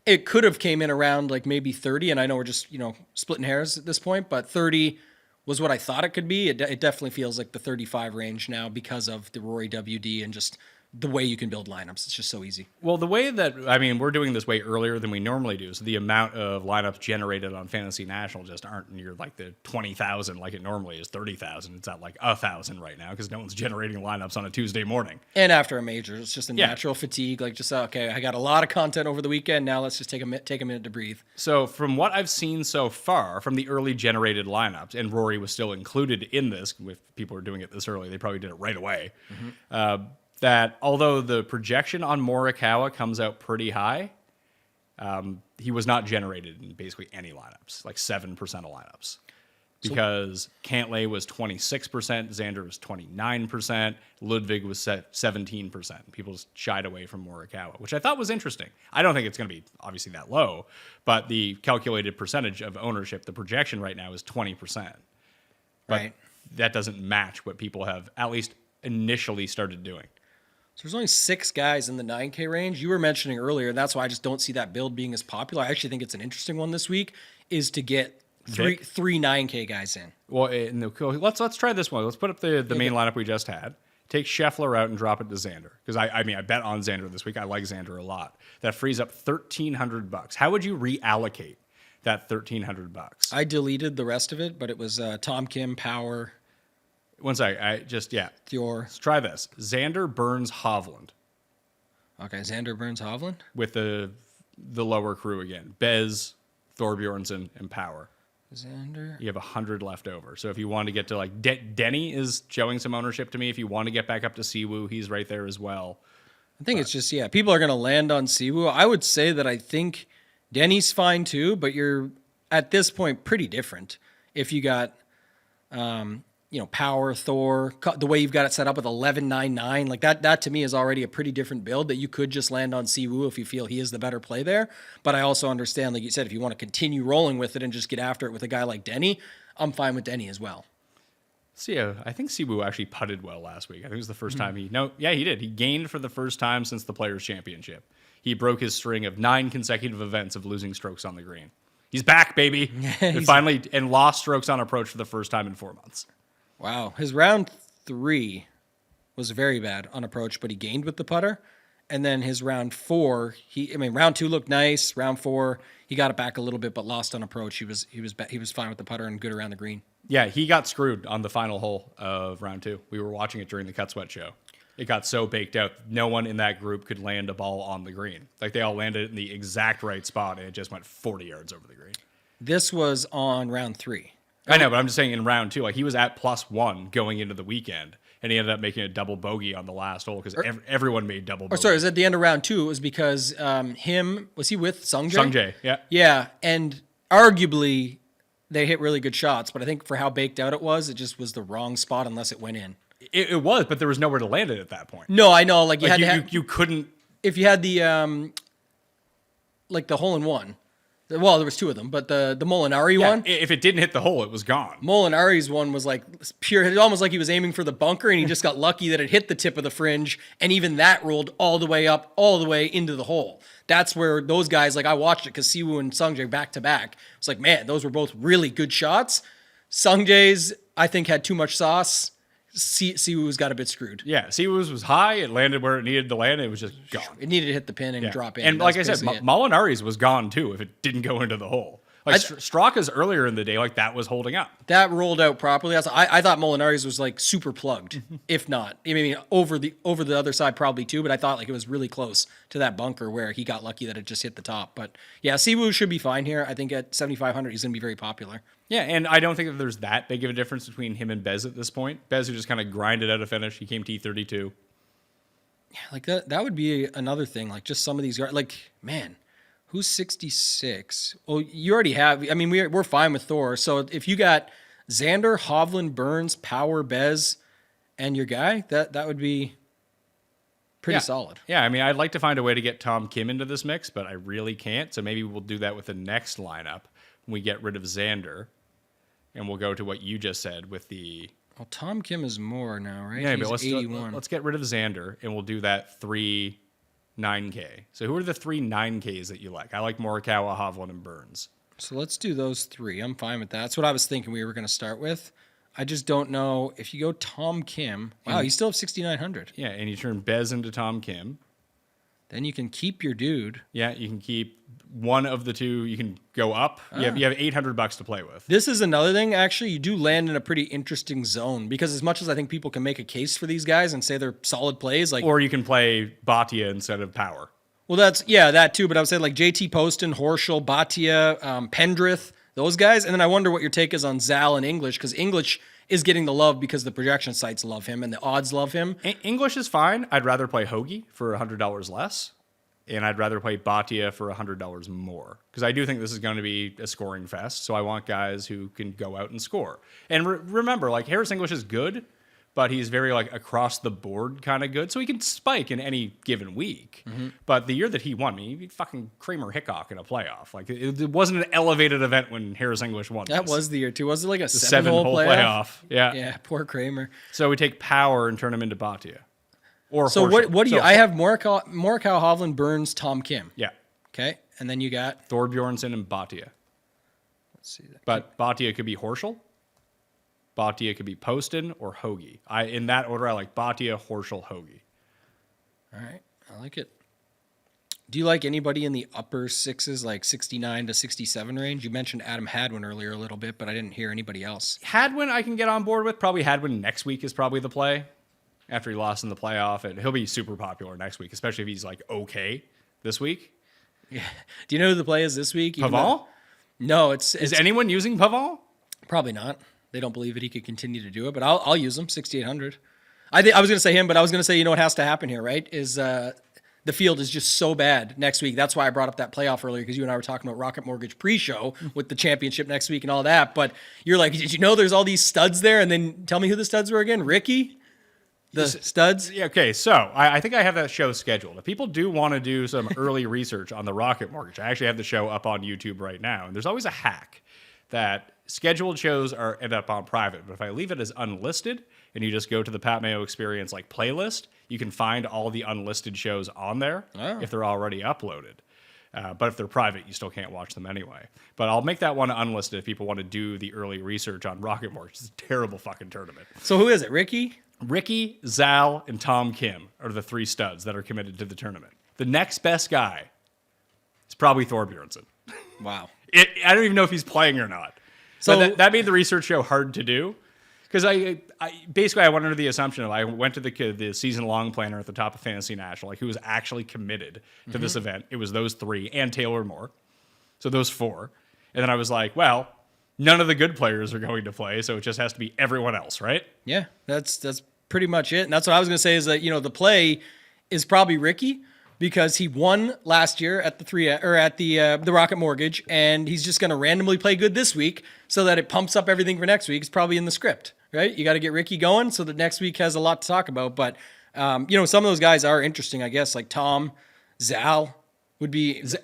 it could have came in around like maybe 30, and I know we're just, splitting hairs at this point, but 30 was what I thought it could be. It definitely feels like the 35 range now because of the Rory WD and just the way you can build lineups. It's just so easy. Well, the way that, we're doing this way earlier than we normally do, so the amount of lineups generated on Fantasy National just aren't near like the 20,000 like it normally is, 30,000. It's at like 1,000 right now because no one's generating lineups on a Tuesday morning. And after a major, it's just a natural fatigue. Like just, okay, I got a lot of content over the weekend. Now let's just take a minute to breathe. So from what I've seen so far from the early generated lineups, and Rory was still included in this, if people are doing it this early, they probably did it right away. That although the projection on Morikawa comes out pretty high, he was not generated in basically any lineups, like 7% of lineups. Because Cantlay was 26%, Xander was 29%, Ludwig was 17%. People just shied away from Morikawa, which I thought was interesting. I don't think it's going to be obviously that low, but the calculated percentage of ownership, the projection right now is 20%. But that doesn't match what people have at least initially started doing. So there's only 6 guys in the 9K range. You were mentioning earlier, and that's why I just don't see that build being as popular. I actually think it's an interesting one this week, is to get three 9K guys in. Well, let's try this one. Let's put up the main lineup we just had. Take Scheffler out and drop it to Xander. Because I bet on Xander this week. I like Xander a lot. That frees up $1,300. How would you reallocate that $1,300? I deleted the rest of it, but it was Tom Kim, Power. One sec. Dior. Let's try this. Xander, Burns, Hovland. Okay, Xander, Burns, Hovland. With the lower crew again. Bez, Thorbjornsen, and Power. Xander. You have 100 left over. So if you want to get to like Denny is showing some ownership to me. If you want to get back up to Siwoo, he's right there as well. I think it's just, people are going to land on Siwoo. I would say that I think Denny's fine too, but you're at this point pretty different. If you got, Power, Thor, the way you've got it set up with 11.99, like that to me is already a pretty different build that you could just land on Siwoo if you feel he is the better play there. But I also understand, like you said, if you want to continue rolling with it and just get after it with a guy like Denny, I'm fine with Denny as well. So yeah, I think Siwoo actually putted well last week. I think it was the first time he did. He gained for the first time since the Players' Championship. He broke his string of 9 consecutive events of losing strokes on the green. He's back, baby. And lost strokes on approach for the first time in 4 months. Wow. His round 3 was very bad on approach, but he gained with the putter. And then his round 4, round 2 looked nice. Round 4, he got it back a little bit, but lost on approach. He was fine with the putter and good around the green. Yeah, he got screwed on the final hole of round 2. We were watching it during the Cut Sweat show. It got so baked out, no one in that group could land a ball on the green. Like they all landed in the exact right spot, and it just went 40 yards over the green. This was on round 3. I know, but I'm just saying in round 2, like he was at +1 going into the weekend, and he ended up making a double bogey on the last hole because everyone made double bogeys. Sorry, it was at the end of round 2. It was because was he with Sungjae? Sungjae, yeah. Yeah, and arguably they hit really good shots, but I think for how baked out it just was the wrong spot unless it went in. It was, but there was nowhere to land it at that point. No, I know. Like you couldn't. If you had the the hole in one. Well, there was 2 of them, but the Molinari one. If it didn't hit the hole, it was gone. Molinari's one was like pure. It's almost like he was aiming for the bunker, and he just got lucky that it hit the tip of the fringe, and even that rolled all the way up, all the way into the hole. That's where those guys, like I watched it because Siwoo and Sungjae back to back. It's like, man, those were both really good shots. Sungjae's, I think, had too much sauce. Siwoo's got a bit screwed. Yeah, Siwoo's was high. It landed where it needed to land. It was just gone. It needed to hit the pin and drop in. And like I said, Molinari's was gone too if it didn't go into the hole. Like Straka's earlier in the day, like that was holding up. That rolled out properly. I thought Molinari's was like super plugged, if not. I mean, over the other side probably too, but I thought like it was really close to that bunker where he got lucky that it just hit the top. But yeah, Siwoo should be fine here. I think at 7,500 he's going to be very popular. Yeah, and I don't think that there's that big of a difference between him and Bez at this point. Bez who just kind of grinded out a finish. He came T32. Yeah, like that would be another thing. Like just some of these guys, like, man, who's 66? Well, you already have. I mean, we're fine with Thor. So if you got Xander, Hovland, Burns, Power, Bez, and your guy, that would be pretty solid. Yeah, I mean, I'd like to find a way to get Tom Kim into this mix, but I really can't. So maybe we'll do that with the next lineup when we get rid of Xander, and we'll go to what you just said with the... Well, Tom Kim is more now, right? Yeah, He's but 81. let's get rid of Xander, and we'll do that 3 9K. So who are the 3 9Ks that you like? I like Morikawa, Hovland, and Burns. So let's do those 3. I'm fine with that. That's what I was thinking we were going to start with. I just don't know if you go Tom Kim. Wow, you still have 6,900. Yeah, and you turn Bez into Tom Kim. Then you can keep your dude. Yeah, you can keep one of the two. You can go up. You have $800 to play with. This is another thing, actually. You do land in a pretty interesting zone because as much as I think people can make a case for these guys and say they're solid plays, like, Or you can play Bhatia instead of Power. well, that too. But I would say like JT Poston, Horschel, Bhatia, Pendrith, those guys. And then I wonder what your take is on Zal and English because English is getting the love because the projection sites love him and the odds love him. English is fine. I'd rather play Hoagie for $100 less. And I'd rather play Bhatia for $100 more. Because I do think this is going to be a scoring fest. So I want guys who can go out and score. And remember, like, Harris English is good, but he's very, like, across the board kind of good. So he can spike in any given week. Mm-hmm. But the year that he won, he beat fucking Kramer Hickok in a playoff. Like, it wasn't an elevated event when Harris English won. That was the year, too. Was it like a the 7-hole playoff? Yeah. Yeah, poor Kramer. So we take Power and turn him into Bhatia. Or so Horschel. what do you? I have Morikawa, Hovland, Burns, Tom Kim. Yeah. Okay, and then you got Thorbjornsen and Bhatia. Let's see that. But Bhatia could be Horschel. Bhatia could be Poston or Hoagie. In that order, I like Bhatia, Horschel, Hoagie. All right, I like it. Do you like anybody in the upper sixes, like 69 to 67 range? You mentioned Adam Hadwin earlier a little bit, but I didn't hear anybody else. Hadwin I can get on board with. Probably Hadwin next week is probably the play. After he lost in the playoff, and he'll be super popular next week, especially if he's like okay this week. Yeah. Do you know who the play is this week? Pavon? No, it's Is anyone using Pavon? Probably not. They don't believe that he could continue to do it, but I'll use him. 6,800. I was going to say him, but I was going to say, you know what has to happen here, right? Is the field is just so bad next week. That's why I brought up that playoff earlier because you and I were talking about Rocket Mortgage pre-show with the championship next week and all that. But you're like, did you know there's all these studs there? And then tell me who the studs were again. Ricky. The studs? Yeah, okay, so I think I have that show scheduled. If people do want to do some early research on the Rocket Mortgage, I actually have the show up on YouTube right now. And there's always a hack that scheduled shows end up on private. But if I leave it as unlisted and you just go to the Pat Mayo Experience like playlist, you can find all the unlisted shows on there if they're already uploaded. But if they're private, you still can't watch them anyway. But I'll make that one unlisted if people want to do the early research on Rocket Mortgage. It's a terrible fucking tournament. So who is it? Ricky, Zal, and Tom Kim are the 3 studs that are committed to the tournament. The next best guy is probably Thorbjornsen. Wow. I don't even know if he's playing or not. So that made the research show hard to do. Because I basically went under the assumption of I went to the season-long planner at the top of Fantasy National, like who was actually committed to this event. It was those 3 and Taylor Moore. So those 4. And then I was like, well, none of the good players are going to play, so it just has to be everyone else, right? Yeah, that's pretty much it. And that's what I was going to say is that, the play is probably Ricky because he won last year at the Rocket Mortgage, and he's just going to randomly play good this week so that it pumps up everything for next week. It's probably in the script, right? You got to get Ricky going so that next week has a lot to talk about. But, some of those guys are interesting, I guess, like Tom, Zal.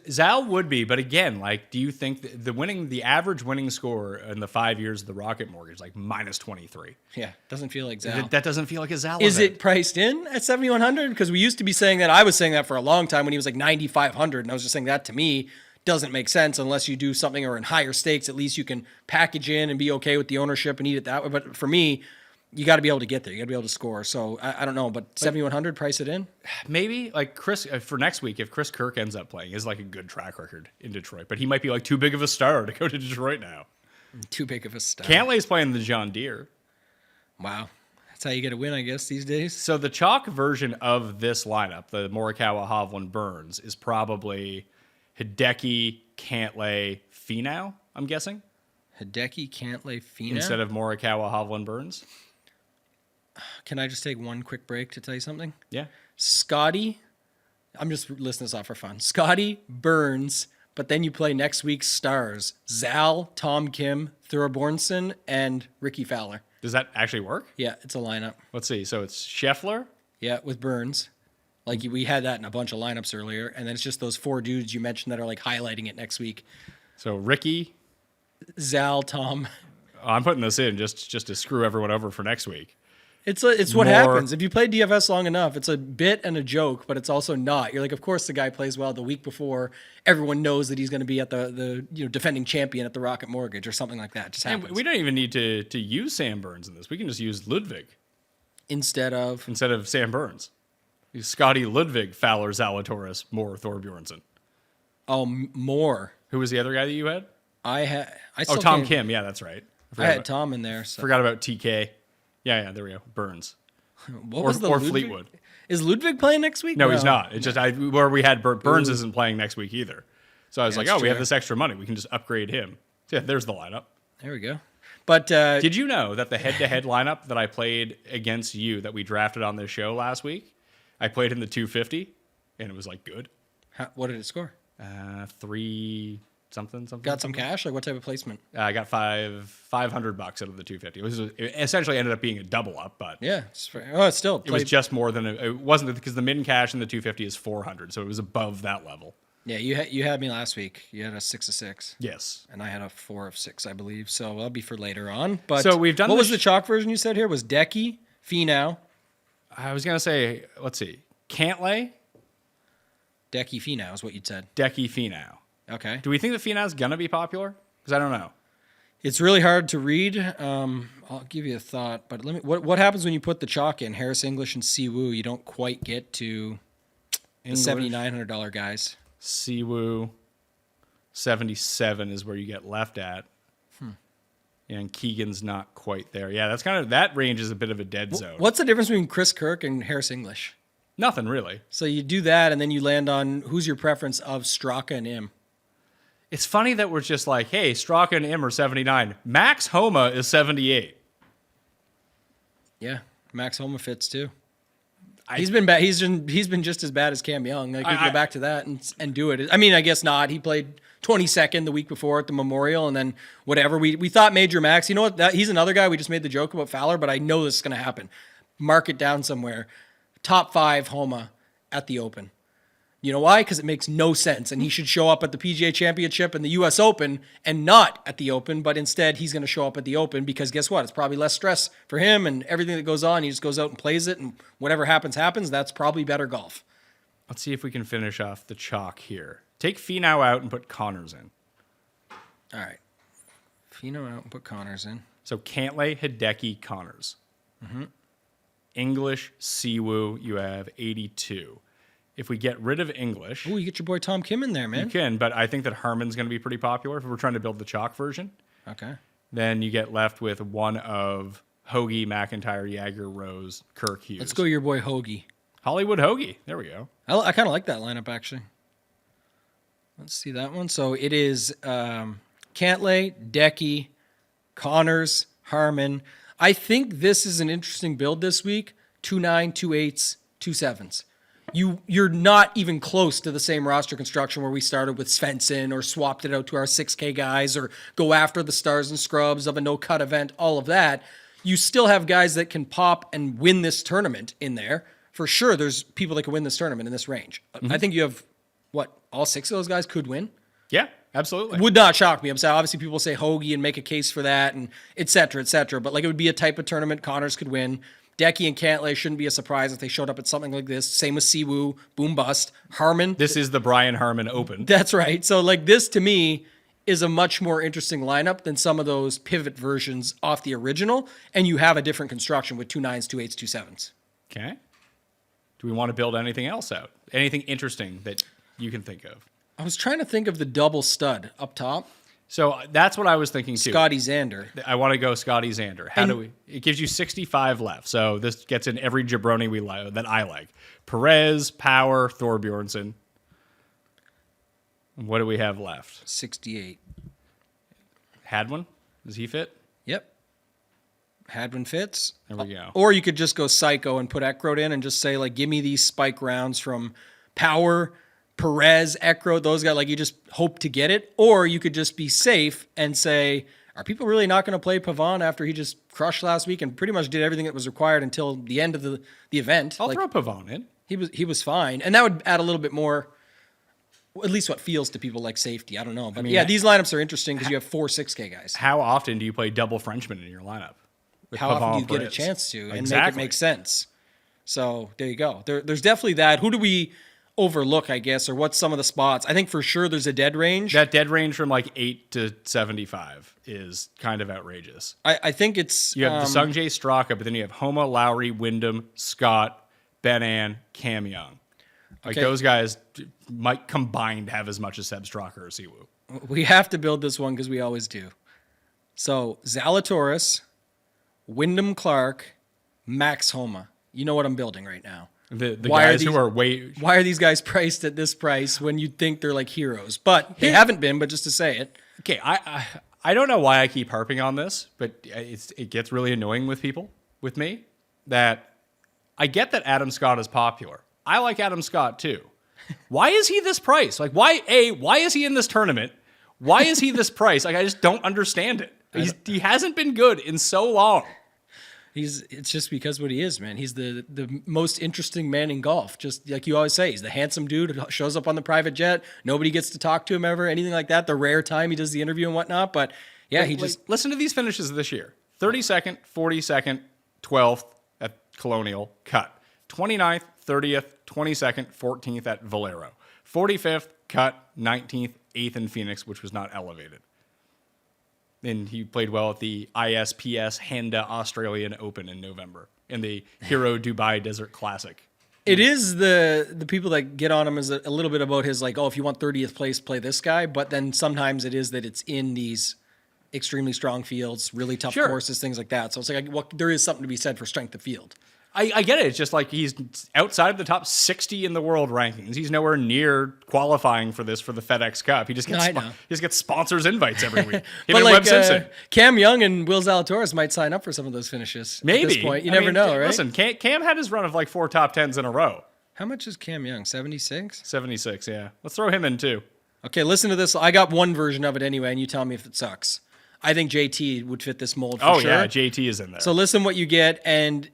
Zal would be, but again, like, do you think the average winning score in the 5 years of the Rocket Mortgage, like minus 23? Yeah, doesn't feel like Zal. That doesn't feel like a Zal. Is it priced in at 7,100? Because we used to be saying that. I was saying that for a long time when he was like 9,500, and I was just saying that to me doesn't make sense unless you do something or in higher stakes. At least you can package in and be okay with the ownership and eat it that way. But for me, you got to be able to get there. You got to be able to score. So I don't know, but 7,100, price it in. Maybe like Chris for next week. If Chris Kirk ends up playing, is like a good track record in Detroit, but he might be like too big of a star to go to Detroit now. Too big of a star. Cantlay's playing the John Deere. Wow, that's how you get a win, I guess, these days. So the chalk version of this lineup, the Morikawa, Hovland, Burns, is probably Hideki, Cantlay, Finau. I'm guessing Hideki, Cantlay, Finau instead of Morikawa, Hovland, Burns. Can I just take one quick break to tell you something? Yeah. Scotty, I'm just listing this off for fun. Scotty, Burns, but then you play next week's stars. Zal, Tom Kim, Thorbjornsen, and Ricky Fowler. Does that actually work? Yeah, it's a lineup. Let's see. So it's Scheffler. Yeah, with Burns. Like we had that in a bunch of lineups earlier, and then it's just those 4 dudes you mentioned that are like highlighting it next week. So Ricky, Zal, Tom. I'm putting this in just to screw everyone over for next week. It's what happens. If you play DFS long enough, it's a bit and a joke, but it's also not. You're like, of course the guy plays well the week before. Everyone knows that he's going to be at the defending champion at the Rocket Mortgage or something like that. It just happens. And we don't even need to use Sam Burns in this. We can just use Ludwig Instead of Sam Burns. Scotty Ludwig, Fowler, Zalatoris, Moore, Thorbjornsson. Moore. Who was the other guy that you had? Tom Kim. Yeah, that's right. I had Tom in there. So. Forgot about TK. Yeah, there we go. Burns. Or Fleetwood. Is Ludwig playing next week? No, he's not. It's just where we had Burns isn't playing next week either. So I was like, we have this extra money. We can just upgrade him. So yeah, there's the lineup. There we go. But did you know that the head-to-head lineup that I played against you that we drafted on this show last week, I played in the 250, and it was like good. What did it score? 3 something. Got some cash? Like what type of placement? I got $500 out of the 250. It essentially ended up being a double up, but yeah, it was just more than it wasn't because the min cash in the 250 is 400, so it was above that level. Yeah, you had me last week. You had a 6 of 6. Yes, and I had a 4 of 6, I believe. So that'll be for later on. But so we've done. What was the chalk version you said here? Was Decky, Finau? I was gonna say, let's see, Cantlay, Decky, Finau is what you'd said. Decky, Finau. Okay. Do we think that Finau's gonna be popular? Because I don't know. It's really hard to read. I'll give you a thought, but what happens when you put the chalk in Harris English and Siwoo? You don't quite get to the $7,900 guys. Siwoo, 77 is where you get left at. And Keegan's not quite there. Yeah, that's that range is a bit of a dead zone. What's the difference between Chris Kirk and Harris English? Nothing really. So you do that, and then you land on who's your preference of Straka and Im. It's funny that we're just like, hey, Straka and Im are 79. Max Homa is 78. Yeah, Max Homa fits too. He's been bad. He's been just as bad as Cam Young. Like we can go back to that and do it. I mean, I guess not. He played 22nd the week before at the Memorial, and then whatever. We thought Major Max. You know what? He's another guy. We just made the joke about Fowler, but I know this is going to happen. Mark it down somewhere. Top 5 Homa at the Open. You know why? Because it makes no sense, and he should show up at the PGA Championship and the U.S. Open and not at the Open, but instead he's going to show up at the Open because guess what? It's probably less stress for him and everything that goes on. He just goes out and plays it, and whatever happens. That's probably better golf. Let's see if we can finish off the chalk here. Take Finau out and put Connors in. All right. Finau out and put Connors in. So Cantlay, Hideki, Connors. Mm-hmm. English, Siwoo, you have 82. If we get rid of English... Ooh, you get your boy Tom Kim in there, man. You can, but I think that Harmon's going to be pretty popular if we're trying to build the chalk version. Okay. Then you get left with one of Hoagie, McIntyre, Jagger, Rose, Kirk, Hughes. Let's go your boy Hoagie. Hollywood Hoagie. There we go. I kind of like that lineup, actually. Let's see that one. So it is Cantlay, Decky, Connors, Harmon. I think this is an interesting build this week. 2 9, 2 8s, 2 7s. You're not even close to the same roster construction where we started with Svensson or swapped it out to our 6K guys or go after the stars and scrubs of a no-cut event, all of that. You still have guys that can pop and win this tournament in there. For sure, there's people that can win this tournament in this range. Mm-hmm. I think you have, all 6 of those guys could win? Yeah, absolutely. It would not shock me. I'm saying, obviously, people say Hoagie and make a case for that and et cetera, but it would be a type of tournament Connors could win. Decky and Cantlay shouldn't be a surprise if they showed up at something like this. Same with Siwoo, boom bust. Harmon. This is the Brian Harmon Open. That's right. So this to me is a much more interesting lineup than some of those pivot versions off the original. And you have a different construction with 2 9s, 2 8s, 2 7s. Okay. Do we want to build anything else out? Anything interesting that you can think of? I was trying to think of the double stud up top. So that's what I was thinking too. Scotty Xander. I want to go Scotty Xander. It gives you 65 left. So this gets in every jabroni that I like. Perez, Power, Thorbjornsson. What do we have left? 68. Hadwin? Does he fit? Yep. Hadwin fits. There we go. Or you could just go psycho and put Eckroat in and just say, give me these spike rounds from Power, Perez, Eckroat, those guys, you just hope to get it. Or you could just be safe and say, are people really not going to play Pavon after he just crushed last week and pretty much did everything that was required until the end of the event? I'll throw Pavon in. He was fine, and that would add a little bit more, at least what feels to people like safety. I don't know, but these lineups are interesting because you have 4 6K guys. How often do you play double Frenchman in your lineup? How often do you get a chance to and make it make sense? So there you go. There's definitely that. Who do we overlook, I guess, or what's some of the spots? I think for sure there's a dead range. That dead range from like 8 to 75 is kind of outrageous. I think it's... You have the Sungjae Straka, but then you have Homa, Lowry, Wyndham, Scott, Ben-An, Cam Young. Like those guys might combined have as much as Seb Straka or Siwoo. We have to build this one because we always do. So Zalatoris, Wyndham Clark, Max Homa. You know what I'm building right now. The guys who are way... Why are these guys priced at this price when you'd think they're like heroes? But they haven't been, but just to say it. Okay, I don't know why I keep harping on this, but it gets really annoying with me, that I get that Adam Scott is popular. I like Adam Scott too. Why is he this price? Like, why is he in this tournament? Why is he this price? Like, I just don't understand it. He hasn't been good in so long. It's just because what he is, man. He's the most interesting man in golf. Just like you always say, he's the handsome dude who shows up on the private jet. Nobody gets to talk to him ever, anything like that. The rare time he does the interview and whatnot. But yeah, listen to these finishes this year: 32nd, 42nd, 12th at Colonial, cut. 29th, 30th, 22nd, 14th at Valero. 45th, cut. 19th, 8th in Phoenix, which was not elevated. And he played well at the ISPS Honda Australian Open in November and the Hero Dubai Desert Classic. It is the people that get on him is a little bit about his like, oh, if you want 30th place, play this guy. But then sometimes it is that it's in these extremely strong fields, really tough courses, things like that. So it's like, well, there is something to be said for strength of field. I get it. It's just like he's outside of the top 60 in the world rankings. He's nowhere near qualifying for the FedEx Cup. He just gets sponsors invites every week. But like Webb Simpson. Cam Young and Will Zalatoris might sign up for some of those finishes. Maybe. At this point. You never know, right? Listen, Cam had his run of like 4 top 10s in a row. How much is Cam Young? 76? 76, yeah. Let's throw him in too. Okay, listen to this. I got one version of it anyway, and you tell me if it sucks. I think JT would fit this mold for sure. Oh, yeah, JT is in there. So listen what you get, and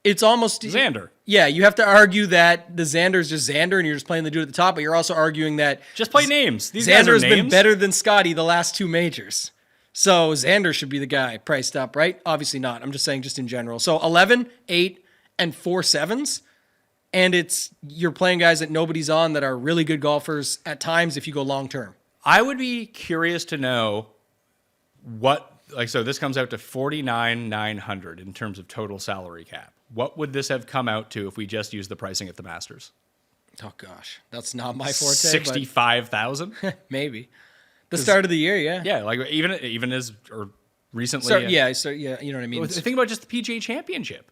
it's almost... Xander. Yeah, you have to argue that the Xander is just Xander, and you're just playing the dude at the top, but you're also arguing that... Just play names. These Xander has names. been better than Scotty the last 2 majors. So Xander should be the guy priced up, right? Obviously not. I'm just saying just in general. So 11, 8, and 4 7s. And you're playing guys that nobody's on that are really good golfers at times if you go long term. I would be curious to know so this comes out to $49,900 in terms of total salary cap. What would this have come out to if we just used the pricing at the Masters? Oh gosh, that's not my forte. 65,000, maybe. The start of the year, yeah. Yeah, like even as or recently. Yeah, you know what I mean. Think about just the PGA Championship.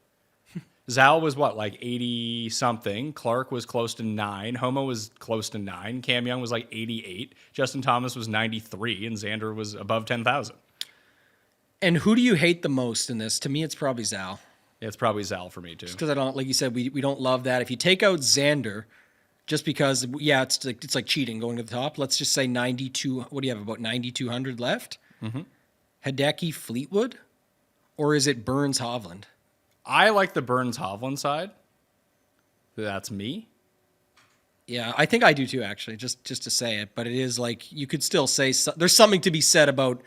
Zal was what, like 80 something. Clark was close to 9. Homa was close to 9. Cam Young was like 88. Justin Thomas was 93, and Xander was above 10,000. And who do you hate the most in this? To me, it's probably Zal. Yeah, it's probably Zal for me too. Just because I don't, like you said, we don't love that. If you take out Xander, just because, yeah, it's like cheating going to the top. Let's just say 92. What do you have, about 9,200 left? Mm-hmm. Hideki Fleetwood, or is it Burns Hovland? I like the Burns Hovland side. That's me. Yeah, I think I do too, actually, just to say it. But it is like, you could still say, there's something to be said about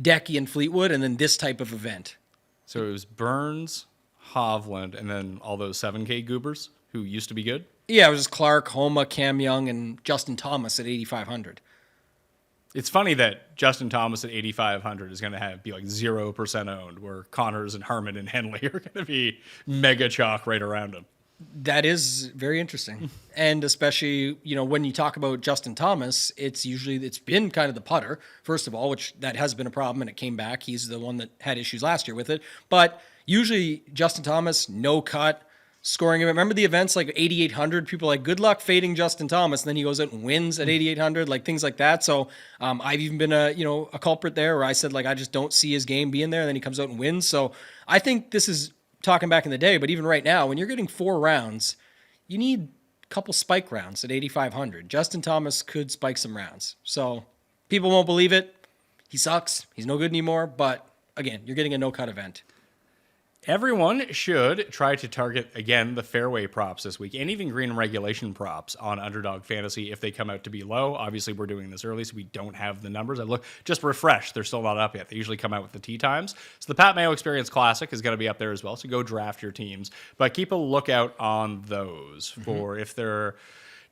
Decky and Fleetwood and then this type of event. So it was Burns, Hovland, and then all those 7K goobers who used to be good? Yeah, it was just Clark, Homa, Cam Young, and Justin Thomas at 8,500. It's funny that Justin Thomas at 8,500 is going to be like 0% owned, where Connors and Harmon and Henley are going to be mega chalk right around him. That is very interesting. And especially, when you talk about Justin Thomas, it's been kind of the putter, first of all, which that has been a problem, and it came back. He's the one that had issues last year with it. But usually Justin Thomas, no cut, scoring him. Remember the events like 8,800? People are like, good luck fading Justin Thomas. And then he goes out and wins at 8,800, like things like that. So I've even been a culprit there where I said, like, I just don't see his game being there. And then he comes out and wins. So I think this is talking back in the day, but even right now, when you're getting 4 rounds, you need a couple spike rounds at 8,500. Justin Thomas could spike some rounds. So people won't believe it. He sucks. He's no good anymore. But again, you're getting a no-cut event. Everyone should try to target, again, the fairway props this week, and even green regulation props on Underdog Fantasy if they come out to be low. Obviously, we're doing this early, so we don't have the numbers. Just refresh. They're still not up yet. They usually come out with the tee times. So the Pat Mayo Experience Classic is going to be up there as well, so go draft your teams. But keep a lookout on those for if they're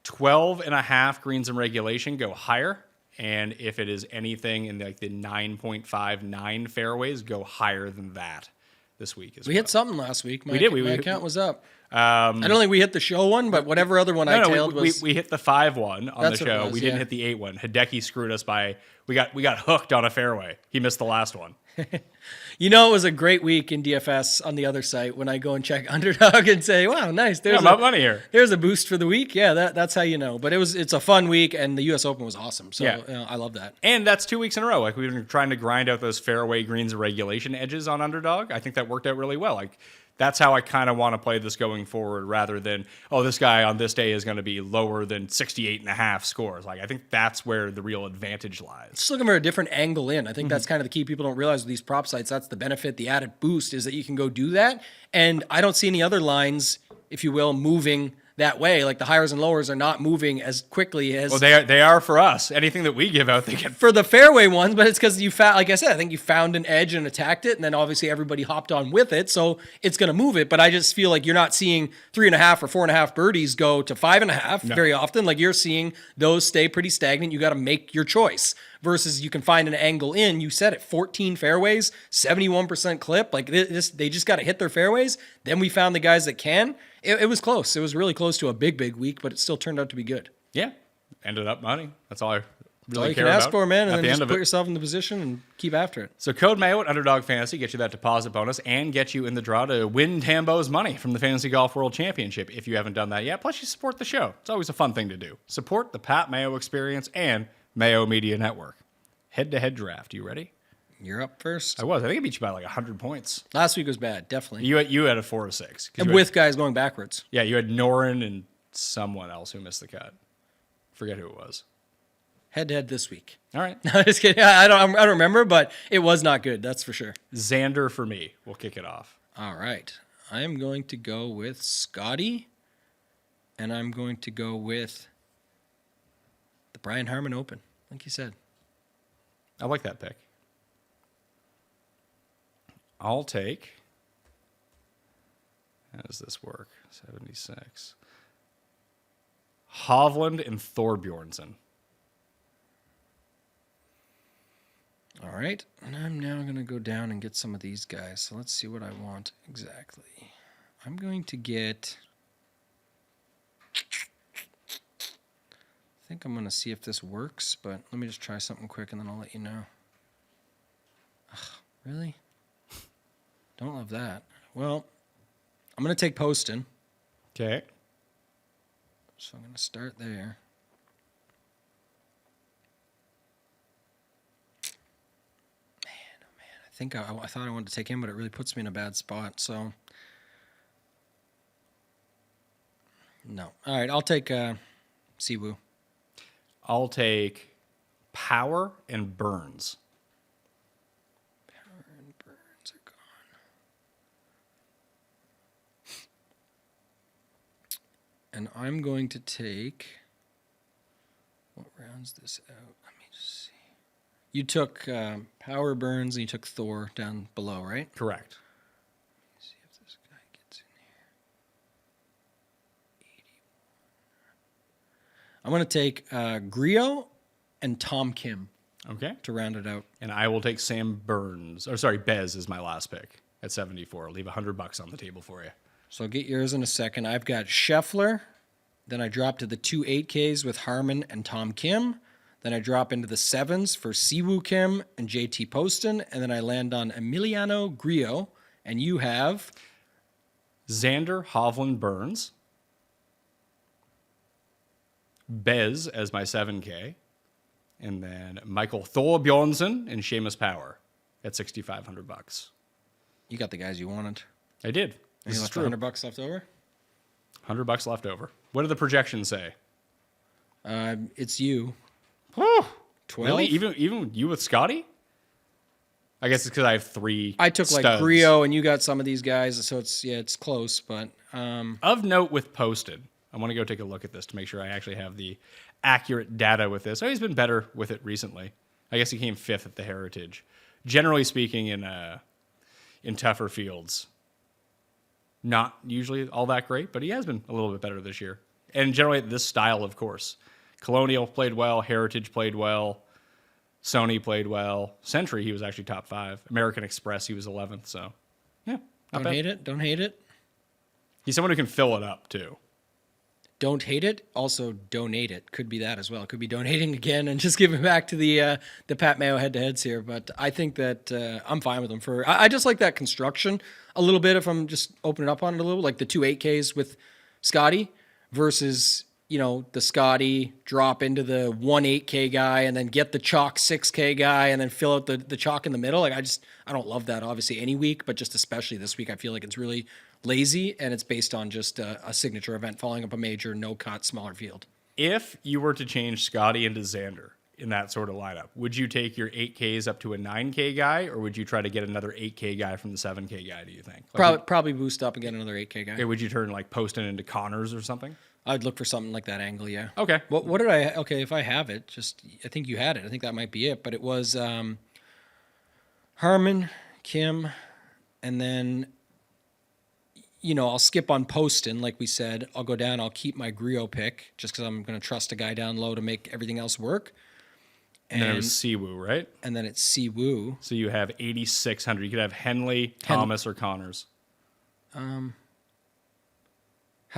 12.5 greens in regulation, go higher. And if it is anything in like the 9.59 fairways, go higher than that. This week as we hit something last week. We did. My account was up. I don't think we hit the show one, but whatever other one we hit the 5 one on the show. We didn't hit the 8 one. Hideki screwed us by we got hooked on a fairway. He missed the last one. You know, it was a great week in DFS on the other site when I go and check Underdog and say, wow, nice. There's money here. Here's a boost for the week. Yeah, that's how you know. But it's a fun week, and the U.S. Open was awesome. So I love that. And that's 2 weeks in a row. Like, we've been trying to grind out those fairway greens and regulation edges on Underdog. I think that worked out really well. Like, that's how I kind of want to play this going forward rather than, this guy on this day is going to be lower than 68.5 scores. Like, I think that's where the real advantage lies. Just looking for a different angle in. I think that's kind of the key. People don't realize with these prop sites, that's the benefit, the added boost is that you can go do that. And I don't see any other lines, if you will, moving that way. Like the highers and lowers are not moving as quickly as... Well, they are for us. Anything that we give out, they get... For the fairway ones, but it's because you found, like I said, I think you found an edge and attacked it, and then obviously everybody hopped on with it, so it's going to move it. But I just feel like you're not seeing 3.5 or 4.5 birdies go to 5.5 very often. Like you're seeing those stay pretty stagnant. You got to make your choice. Versus you can find an angle in. You said it, 14 fairways, 71% clip. Like they just got to hit their fairways. Then we found the guys that can. It was close. It was really close to a big week, but it still turned out to be good. Yeah, ended up money. That's all I really all you care can about. ask for, man, and at then the just end of put it. yourself in the position and keep after it. So code Mayo at Underdog Fantasy gets you that deposit bonus and get you in the draw to win Tambo's money from the Fantasy Golf World Championship if you haven't done that yet. Plus, you support the show. It's always a fun thing to do. Support the Pat Mayo Experience and Mayo Media Network. Head-to-head draft. You ready? You're up first. I was. I think I beat you by like 100 points. Last week was bad, definitely. You had a 4 or 6. And with guys going backwards. Yeah, you had Norin and someone else who missed the cut. Forget who it was. Head-to-head this week. All right. No, just kidding. I don't remember, but it was not good. That's for sure. Xander for me. We'll kick it off. All right. I am going to go with Scotty, and I'm going to go with the Brian Harmon Open, like you said. I like that pick. I'll take... How does this work? 76. Hovland and Thorbjornsen. All right. And I'm now going to go down and get some of these guys. So let's see what I want exactly. I'm going to get... I think I'm going to see if this works, but let me just try something quick and then I'll let you know. Ugh, really? Don't love that. Well, I'm going to take Poston. Okay. So I'm going to start there. Man, oh man. I think I thought I wanted to take him, but it really puts me in a bad spot. So, no. All right, I'll take Siwoo. I'll take Power and Burns. Power and Burns are gone. And I'm going to take... What rounds this out? Let me just see. You took Power, Burns, and you took Thor down below, right? Correct. Let me see if this guy gets in here. 81. I'm going to take Griot and Tom Kim Okay. to round it out. And I will take Sam Burns. Or sorry, Bez is my last pick at 74. I'll leave $100 on the table for you. So I'll get yours in a second. I've got Scheffler. Then I drop to the 2 8Ks with Harmon and Tom Kim. Then I drop into the 7s for Siwoo Kim and JT Poston. And then I land on Emiliano Griot. And you have... Xander, Hovland, Burns. Bez as my 7K. And then Michael Thorbjornsen and Seamus Power at $6,500. You got the guys you wanted. I did. And This you is left true. $100 left over? $100 left over. What do the projections say? It's you. Whew. 12? Really? Even you with Scotty? I guess it's because I have 3 I took like studs. Griot, and you got some of these guys, so it's close. But Of note with Posted, I want to go take a look at this to make sure I actually have the accurate data with this. Oh, he's been better with it recently. I guess he came 5th at the Heritage. Generally speaking, in tougher fields, not usually all that great, but he has been a little bit better this year. And generally, this style, of course. Colonial played well. Heritage played well. Sony played well. Century, he was actually top 5. American Express, he was 11th. So, yeah. don't hate it. Don't hate it. He's someone who can fill it up, too. Don't hate it. Also, donate it. Could be that as well. Could be donating again and just giving back to the Pat Mayo head-to-heads here. But I think that I'm fine with them. I just like that construction a little bit. If I'm just opening up on it a little, like the 2 8Ks with Scotty versus the Scotty drop into the 1 8K guy and then get the chalk 6K guy and then fill out the chalk in the middle. Like I don't love that obviously any week, but just especially this week, I feel like it's really lazy, and it's based on just a signature event following up a major, no cut, smaller field. If you were to change Scotty into Xander in that sort of lineup, would you take your 8Ks up to a 9K guy, or would you try to get another 8K guy from the 7K guy, do you think? Probably boost up and get another 8K guy. Would you turn like Poston into Connors or something? I'd look for something like that angle, yeah. Okay. What did I... Okay, if I have it, I think you had it. I think that might be it. But it was Harmon, Kim, and then... I'll skip on Poston, like we said. I'll go down. I'll keep my Griot pick just because I'm going to trust a guy down low to make everything else work. And then it was Siwoo, right? And then it's Siwoo. So you have 8,600. You could have Henley, Thomas, or Connors. How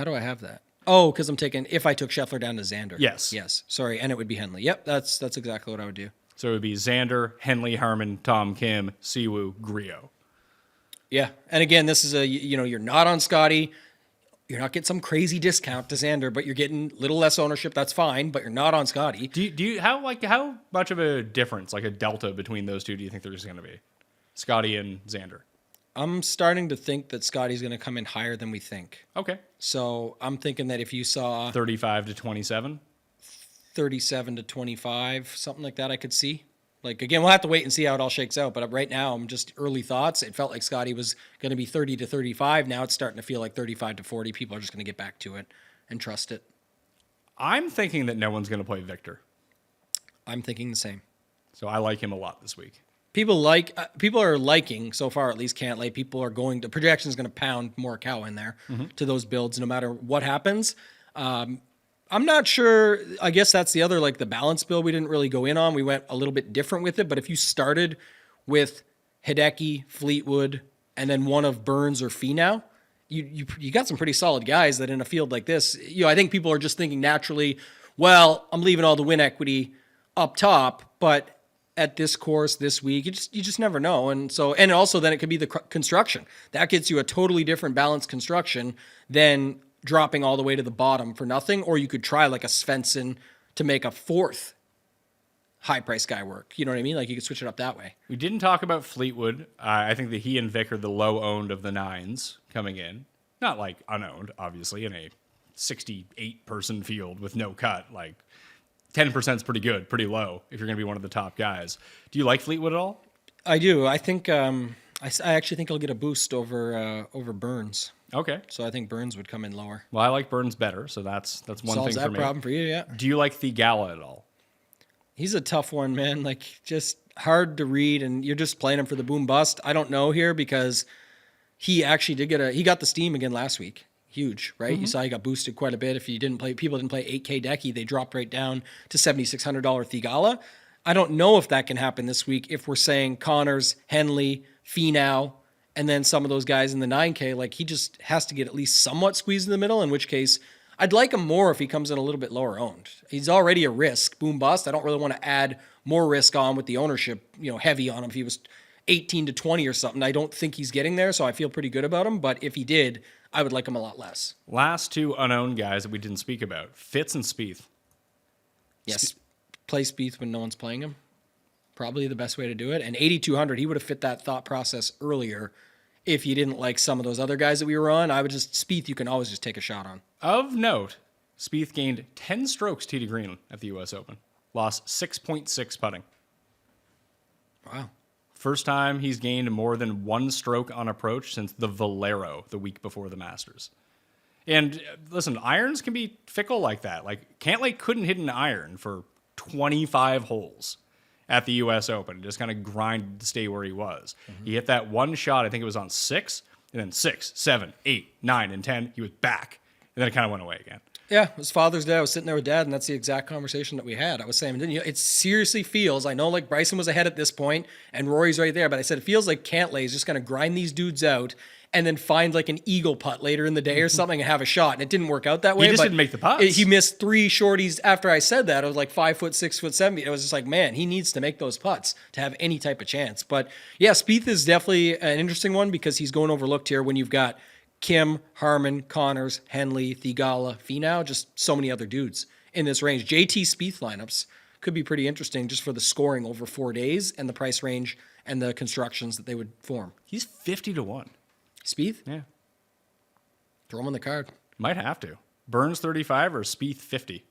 do I have that? Oh, because I'm taking... If I took Scheffler down to Xander. Yes. Sorry, and it would be Henley. Yep, that's exactly what I would do. So it would be Xander, Henley, Harmon, Tom Kim, Siwoo, Griot. Yeah, and again, this is you're not on Scotty, you're not getting some crazy discount to Xander, but you're getting a little less ownership. That's fine, but you're not on Scotty. Do you how much of a difference, like a delta between those two, do you think there's going to be, Scotty and Xander? I'm starting to think that Scotty's going to come in higher than we think. Okay, so I'm thinking that if you saw 35 to 27, 37 to 25, something like that, I could see. Like, again, we'll have to wait and see how it all shakes out. But right now, I'm just early thoughts. It felt like Scotty was going to be 30 to 35. Now it's starting to feel like 35 to 40. People are just going to get back to it and trust it. I'm thinking that no one's going to play Victor. I'm thinking the same. So I like him a lot this week. People are liking, so far at least, Cantlay. People are going to... Projection is going to pound Morikawa in there to those builds no matter what happens. I'm not sure. I guess that's the other, like the balance build we didn't really go in on. We went a little bit different with it. But if you started with Hideki, Fleetwood, and then one of Burns or Finau, you got some pretty solid guys that in a field like this, I think people are just thinking naturally, well, I'm leaving all the win equity up top, but at this course this week, you just never know. And also then it could be the construction. That gets you a totally different balanced construction than dropping all the way to the bottom for nothing, or you could try like a Svensson to make a 4th high price guy work. You know what I mean? Like you could switch it up that way. We didn't talk about Fleetwood. I think that he and Vic are the low owned of the 9s coming in. Not like unowned, obviously, in a 68 person field with no cut. Like 10% is pretty good, pretty low if you're going to be one of the top guys. Do you like Fleetwood at all? I do. I think I actually think he'll get a boost over Burns. Okay. So I think Burns would come in lower. Well, I like Burns better, so that's one thing for me. Solves that problem for you, yeah. Do you like Thigala at all? He's a tough one, man. Like, just hard to read, and you're just playing him for the boom bust. I don't know here because he actually he got the steam again last week. Huge, right? You saw he got boosted quite a bit. If people didn't play 8K decky, they dropped right down to $7,600 Thigala. I don't know if that can happen this week if we're saying Connors, Henley, Finau, and then some of those guys in the 9K, like he just has to get at least somewhat squeezed in the middle, in which case I'd like him more if he comes in a little bit lower owned. He's already a risk, boom bust. I don't really want to add more risk on with the ownership, heavy on him. If he was 18 to 20 or something, I don't think he's getting there, so I feel pretty good about him. But if he did, I would like him a lot less. Last 2 unowned guys that we didn't speak about, Fitz and Spieth. Yes, play Spieth when no one's playing him. Probably the best way to do it. And 8,200, he would have fit that thought process earlier if you didn't like some of those other guys that we were on. Spieth, you can always just take a shot on. Of note, Spieth gained 10 strokes tee to green at the U.S. Open. Lost 6.6 putting. Wow. First time he's gained more than 1 stroke on approach since the Valero the week before the Masters. And listen, irons can be fickle like that. Like Cantlay couldn't hit an iron for 25 holes at the U.S. Open. Just kind of grinded to stay where he was. He hit that one shot, I think it was on 6, and then 6, 7, 8, 9, and 10. He was back, and then it kind of went away again. Yeah, it was Father's Day. I was sitting there with Dad, and that's the exact conversation that we had. I was saying, it seriously feels, I know like Bryson was ahead at this point, and Rory's right there, but I said it feels like Cantlay is just going to grind these dudes out and then find like an eagle putt later in the day or something and have a shot. And it didn't work out that way. He just didn't make the putts. He missed 3 shorties after I said that. It was like 5 foot, 6 foot, 7 feet. It was just like, man, he needs to make those putts to have any type of chance. But yeah, Spieth is definitely an interesting one because he's going overlooked here when you've got Kim, Harman, Connors, Henley, Thigala, Finau, just so many other dudes in this range. JT Spieth lineups could be pretty interesting just for the scoring over 4 days and the price range and the constructions that they would form. He's 50-1. Spieth? Yeah. Throw him on the card. Might have to. Burns 35 or Spieth 50?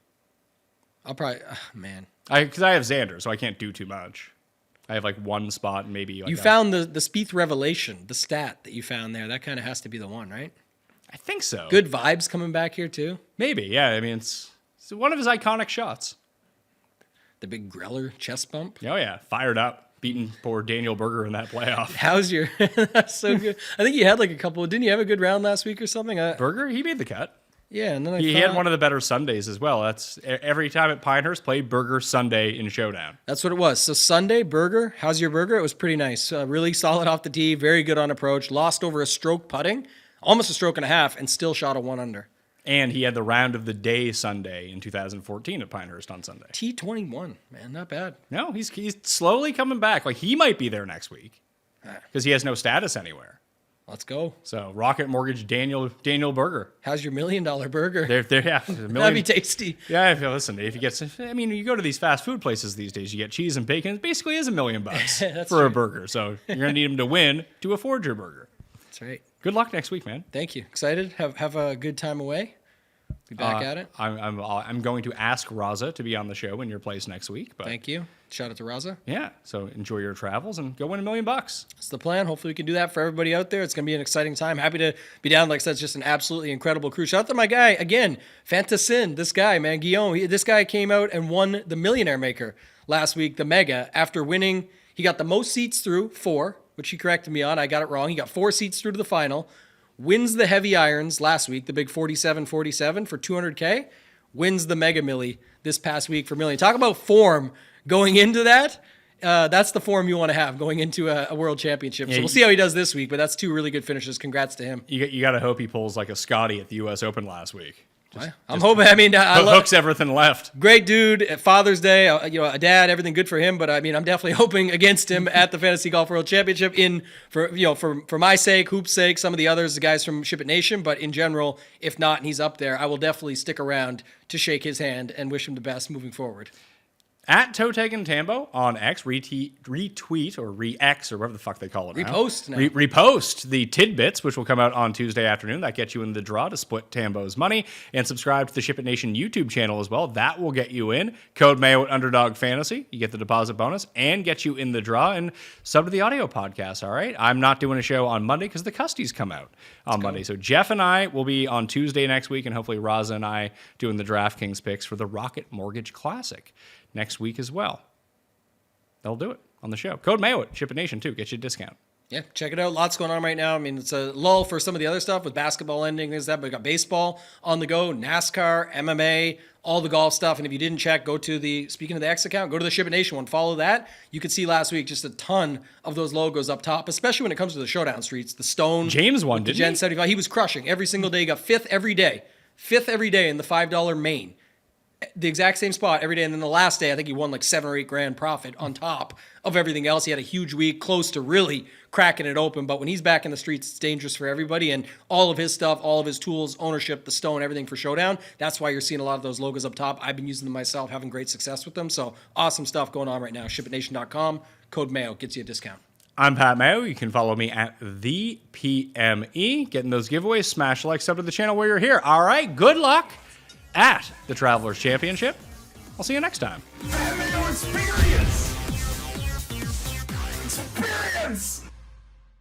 I'll probably, man. Because I have Xander, so I can't do too much. I have like one spot and maybe like you found the Spieth revelation, the stat that you found there. That kind of has to be the one, right? I think so. Good vibes coming back here too. Maybe, yeah. I mean, it's one of his iconic shots. The big Greller chest bump. Oh yeah, fired up. Beating poor Daniel Berger in that playoff. How's your? That's so good. I think you had like a couple. Didn't you have a good round last week or something? Berger, he made the cut. Yeah, and then he had one of the better Sundays as well. That's every time at Pinehurst, play Berger Sunday in Showdown. That's what it was. So Sunday, Berger. How's your Berger? It was pretty nice. Really solid off the tee. Very good on approach. Lost over a stroke putting, almost a stroke and a half, and still shot a 1 under. And he had the round of the day Sunday in 2014 at Pinehurst on Sunday. T21, man, not bad. No, he's slowly coming back. Like he might be there next week because he has no status anywhere. Let's go. So Rocket Mortgage Daniel Berger. How's your $1 million burger? They're yeah, That'd be tasty. Yeah, listen, if you get, I mean, you go to these fast food places these days, you get cheese and bacon. It basically is $1 million for true. a burger. So you're gonna need him to win to afford your burger. That's right. Good luck next week, man. Thank you. Excited? Have a good time away. Be back at it. I'm going to ask Raza to be on the show in your place next week. But thank you. Shout out to Raza. Yeah. So enjoy your travels and go win $1 million. That's the plan. Hopefully we can do that for everybody out there. It's going to be an exciting time. Happy to be down. Like I said, it's just an absolutely incredible crew. Shout out to my guy again, Fantasin. This guy, man, Guillaume. This guy came out and won the Millionaire Maker last week, the Mega, after winning. He got the most seats through, 4, which he corrected me on. I got it wrong. He got 4 seats through to the final. Wins the heavy irons last week, the big 47-47 for $200K. Wins the Mega Milli this past week for $1 million. Talk about form going into that. That's the form you want to have going into a world championship. So we'll see how he does this week, but that's 2 really good finishes. Congrats to him. You got to hope he pulls like a Scotty at the U.S. Open last week. I'm hoping. I mean, hooks everything left. Great dude at Father's Day. A dad, everything good for him. But I mean, I'm definitely hoping against him at the Fantasy Golf World Championship. For my sake, Hoop's sake, some of the others, the guys from Ship It Nation. But in general, if not, and he's up there, I will definitely stick around to shake his hand and wish him the best moving forward. At Totegan Tambo on X, retweet or re-X or whatever the fuck they call it now. Repost now. Repost the tidbits, which will come out on Tuesday afternoon. That gets you in the draw to split Tambo's money. And subscribe to the Ship It Nation YouTube channel as well. That will get you in. Code Mayo at Underdog Fantasy. You get the deposit bonus and get you in the draw. And sub to the audio podcast, all right? I'm not doing a show on Monday because the Custies come out on Monday. So Jeff and I will be on Tuesday next week, and hopefully Raza and I doing the DraftKings picks for the Rocket Mortgage Classic next week as well. That'll do it on the show. Code Mayo at Ship It Nation too. Get you a discount. Yeah, check it out. Lots going on right now. I mean, it's a lull for some of the other stuff with basketball ending, things like that, but we got baseball on the go, NASCAR, MMA, all the golf stuff. And if you didn't check, go to speaking of the X account, go to the Ship It Nation one, follow that. You could see last week just a ton of those logos up top, especially when it comes to the showdown streets. The Stone. James won, didn't he? Gen 75. He was crushing every single day. He got 5th every day. 5th every day in the $5 main. The exact same spot every day. And then the last day, I think he won like $7 or $8 grand profit on top of everything else. He had a huge week, close to really cracking it open. But when he's back in the streets, it's dangerous for everybody. And all of his stuff, all of his tools, ownership, the Stone, everything for Showdown. That's why you're seeing a lot of those logos up top. I've been using them myself, having great success with them. So awesome stuff going on right now. ShipItNation.com. Code Mayo gets you a discount. I'm Pat Mayo. You can follow me at the PME. Getting those giveaways, smash like, sub to the channel where you're here. All right, good luck at the Travelers Championship. I'll see you next time. Experience! Experience! Cards.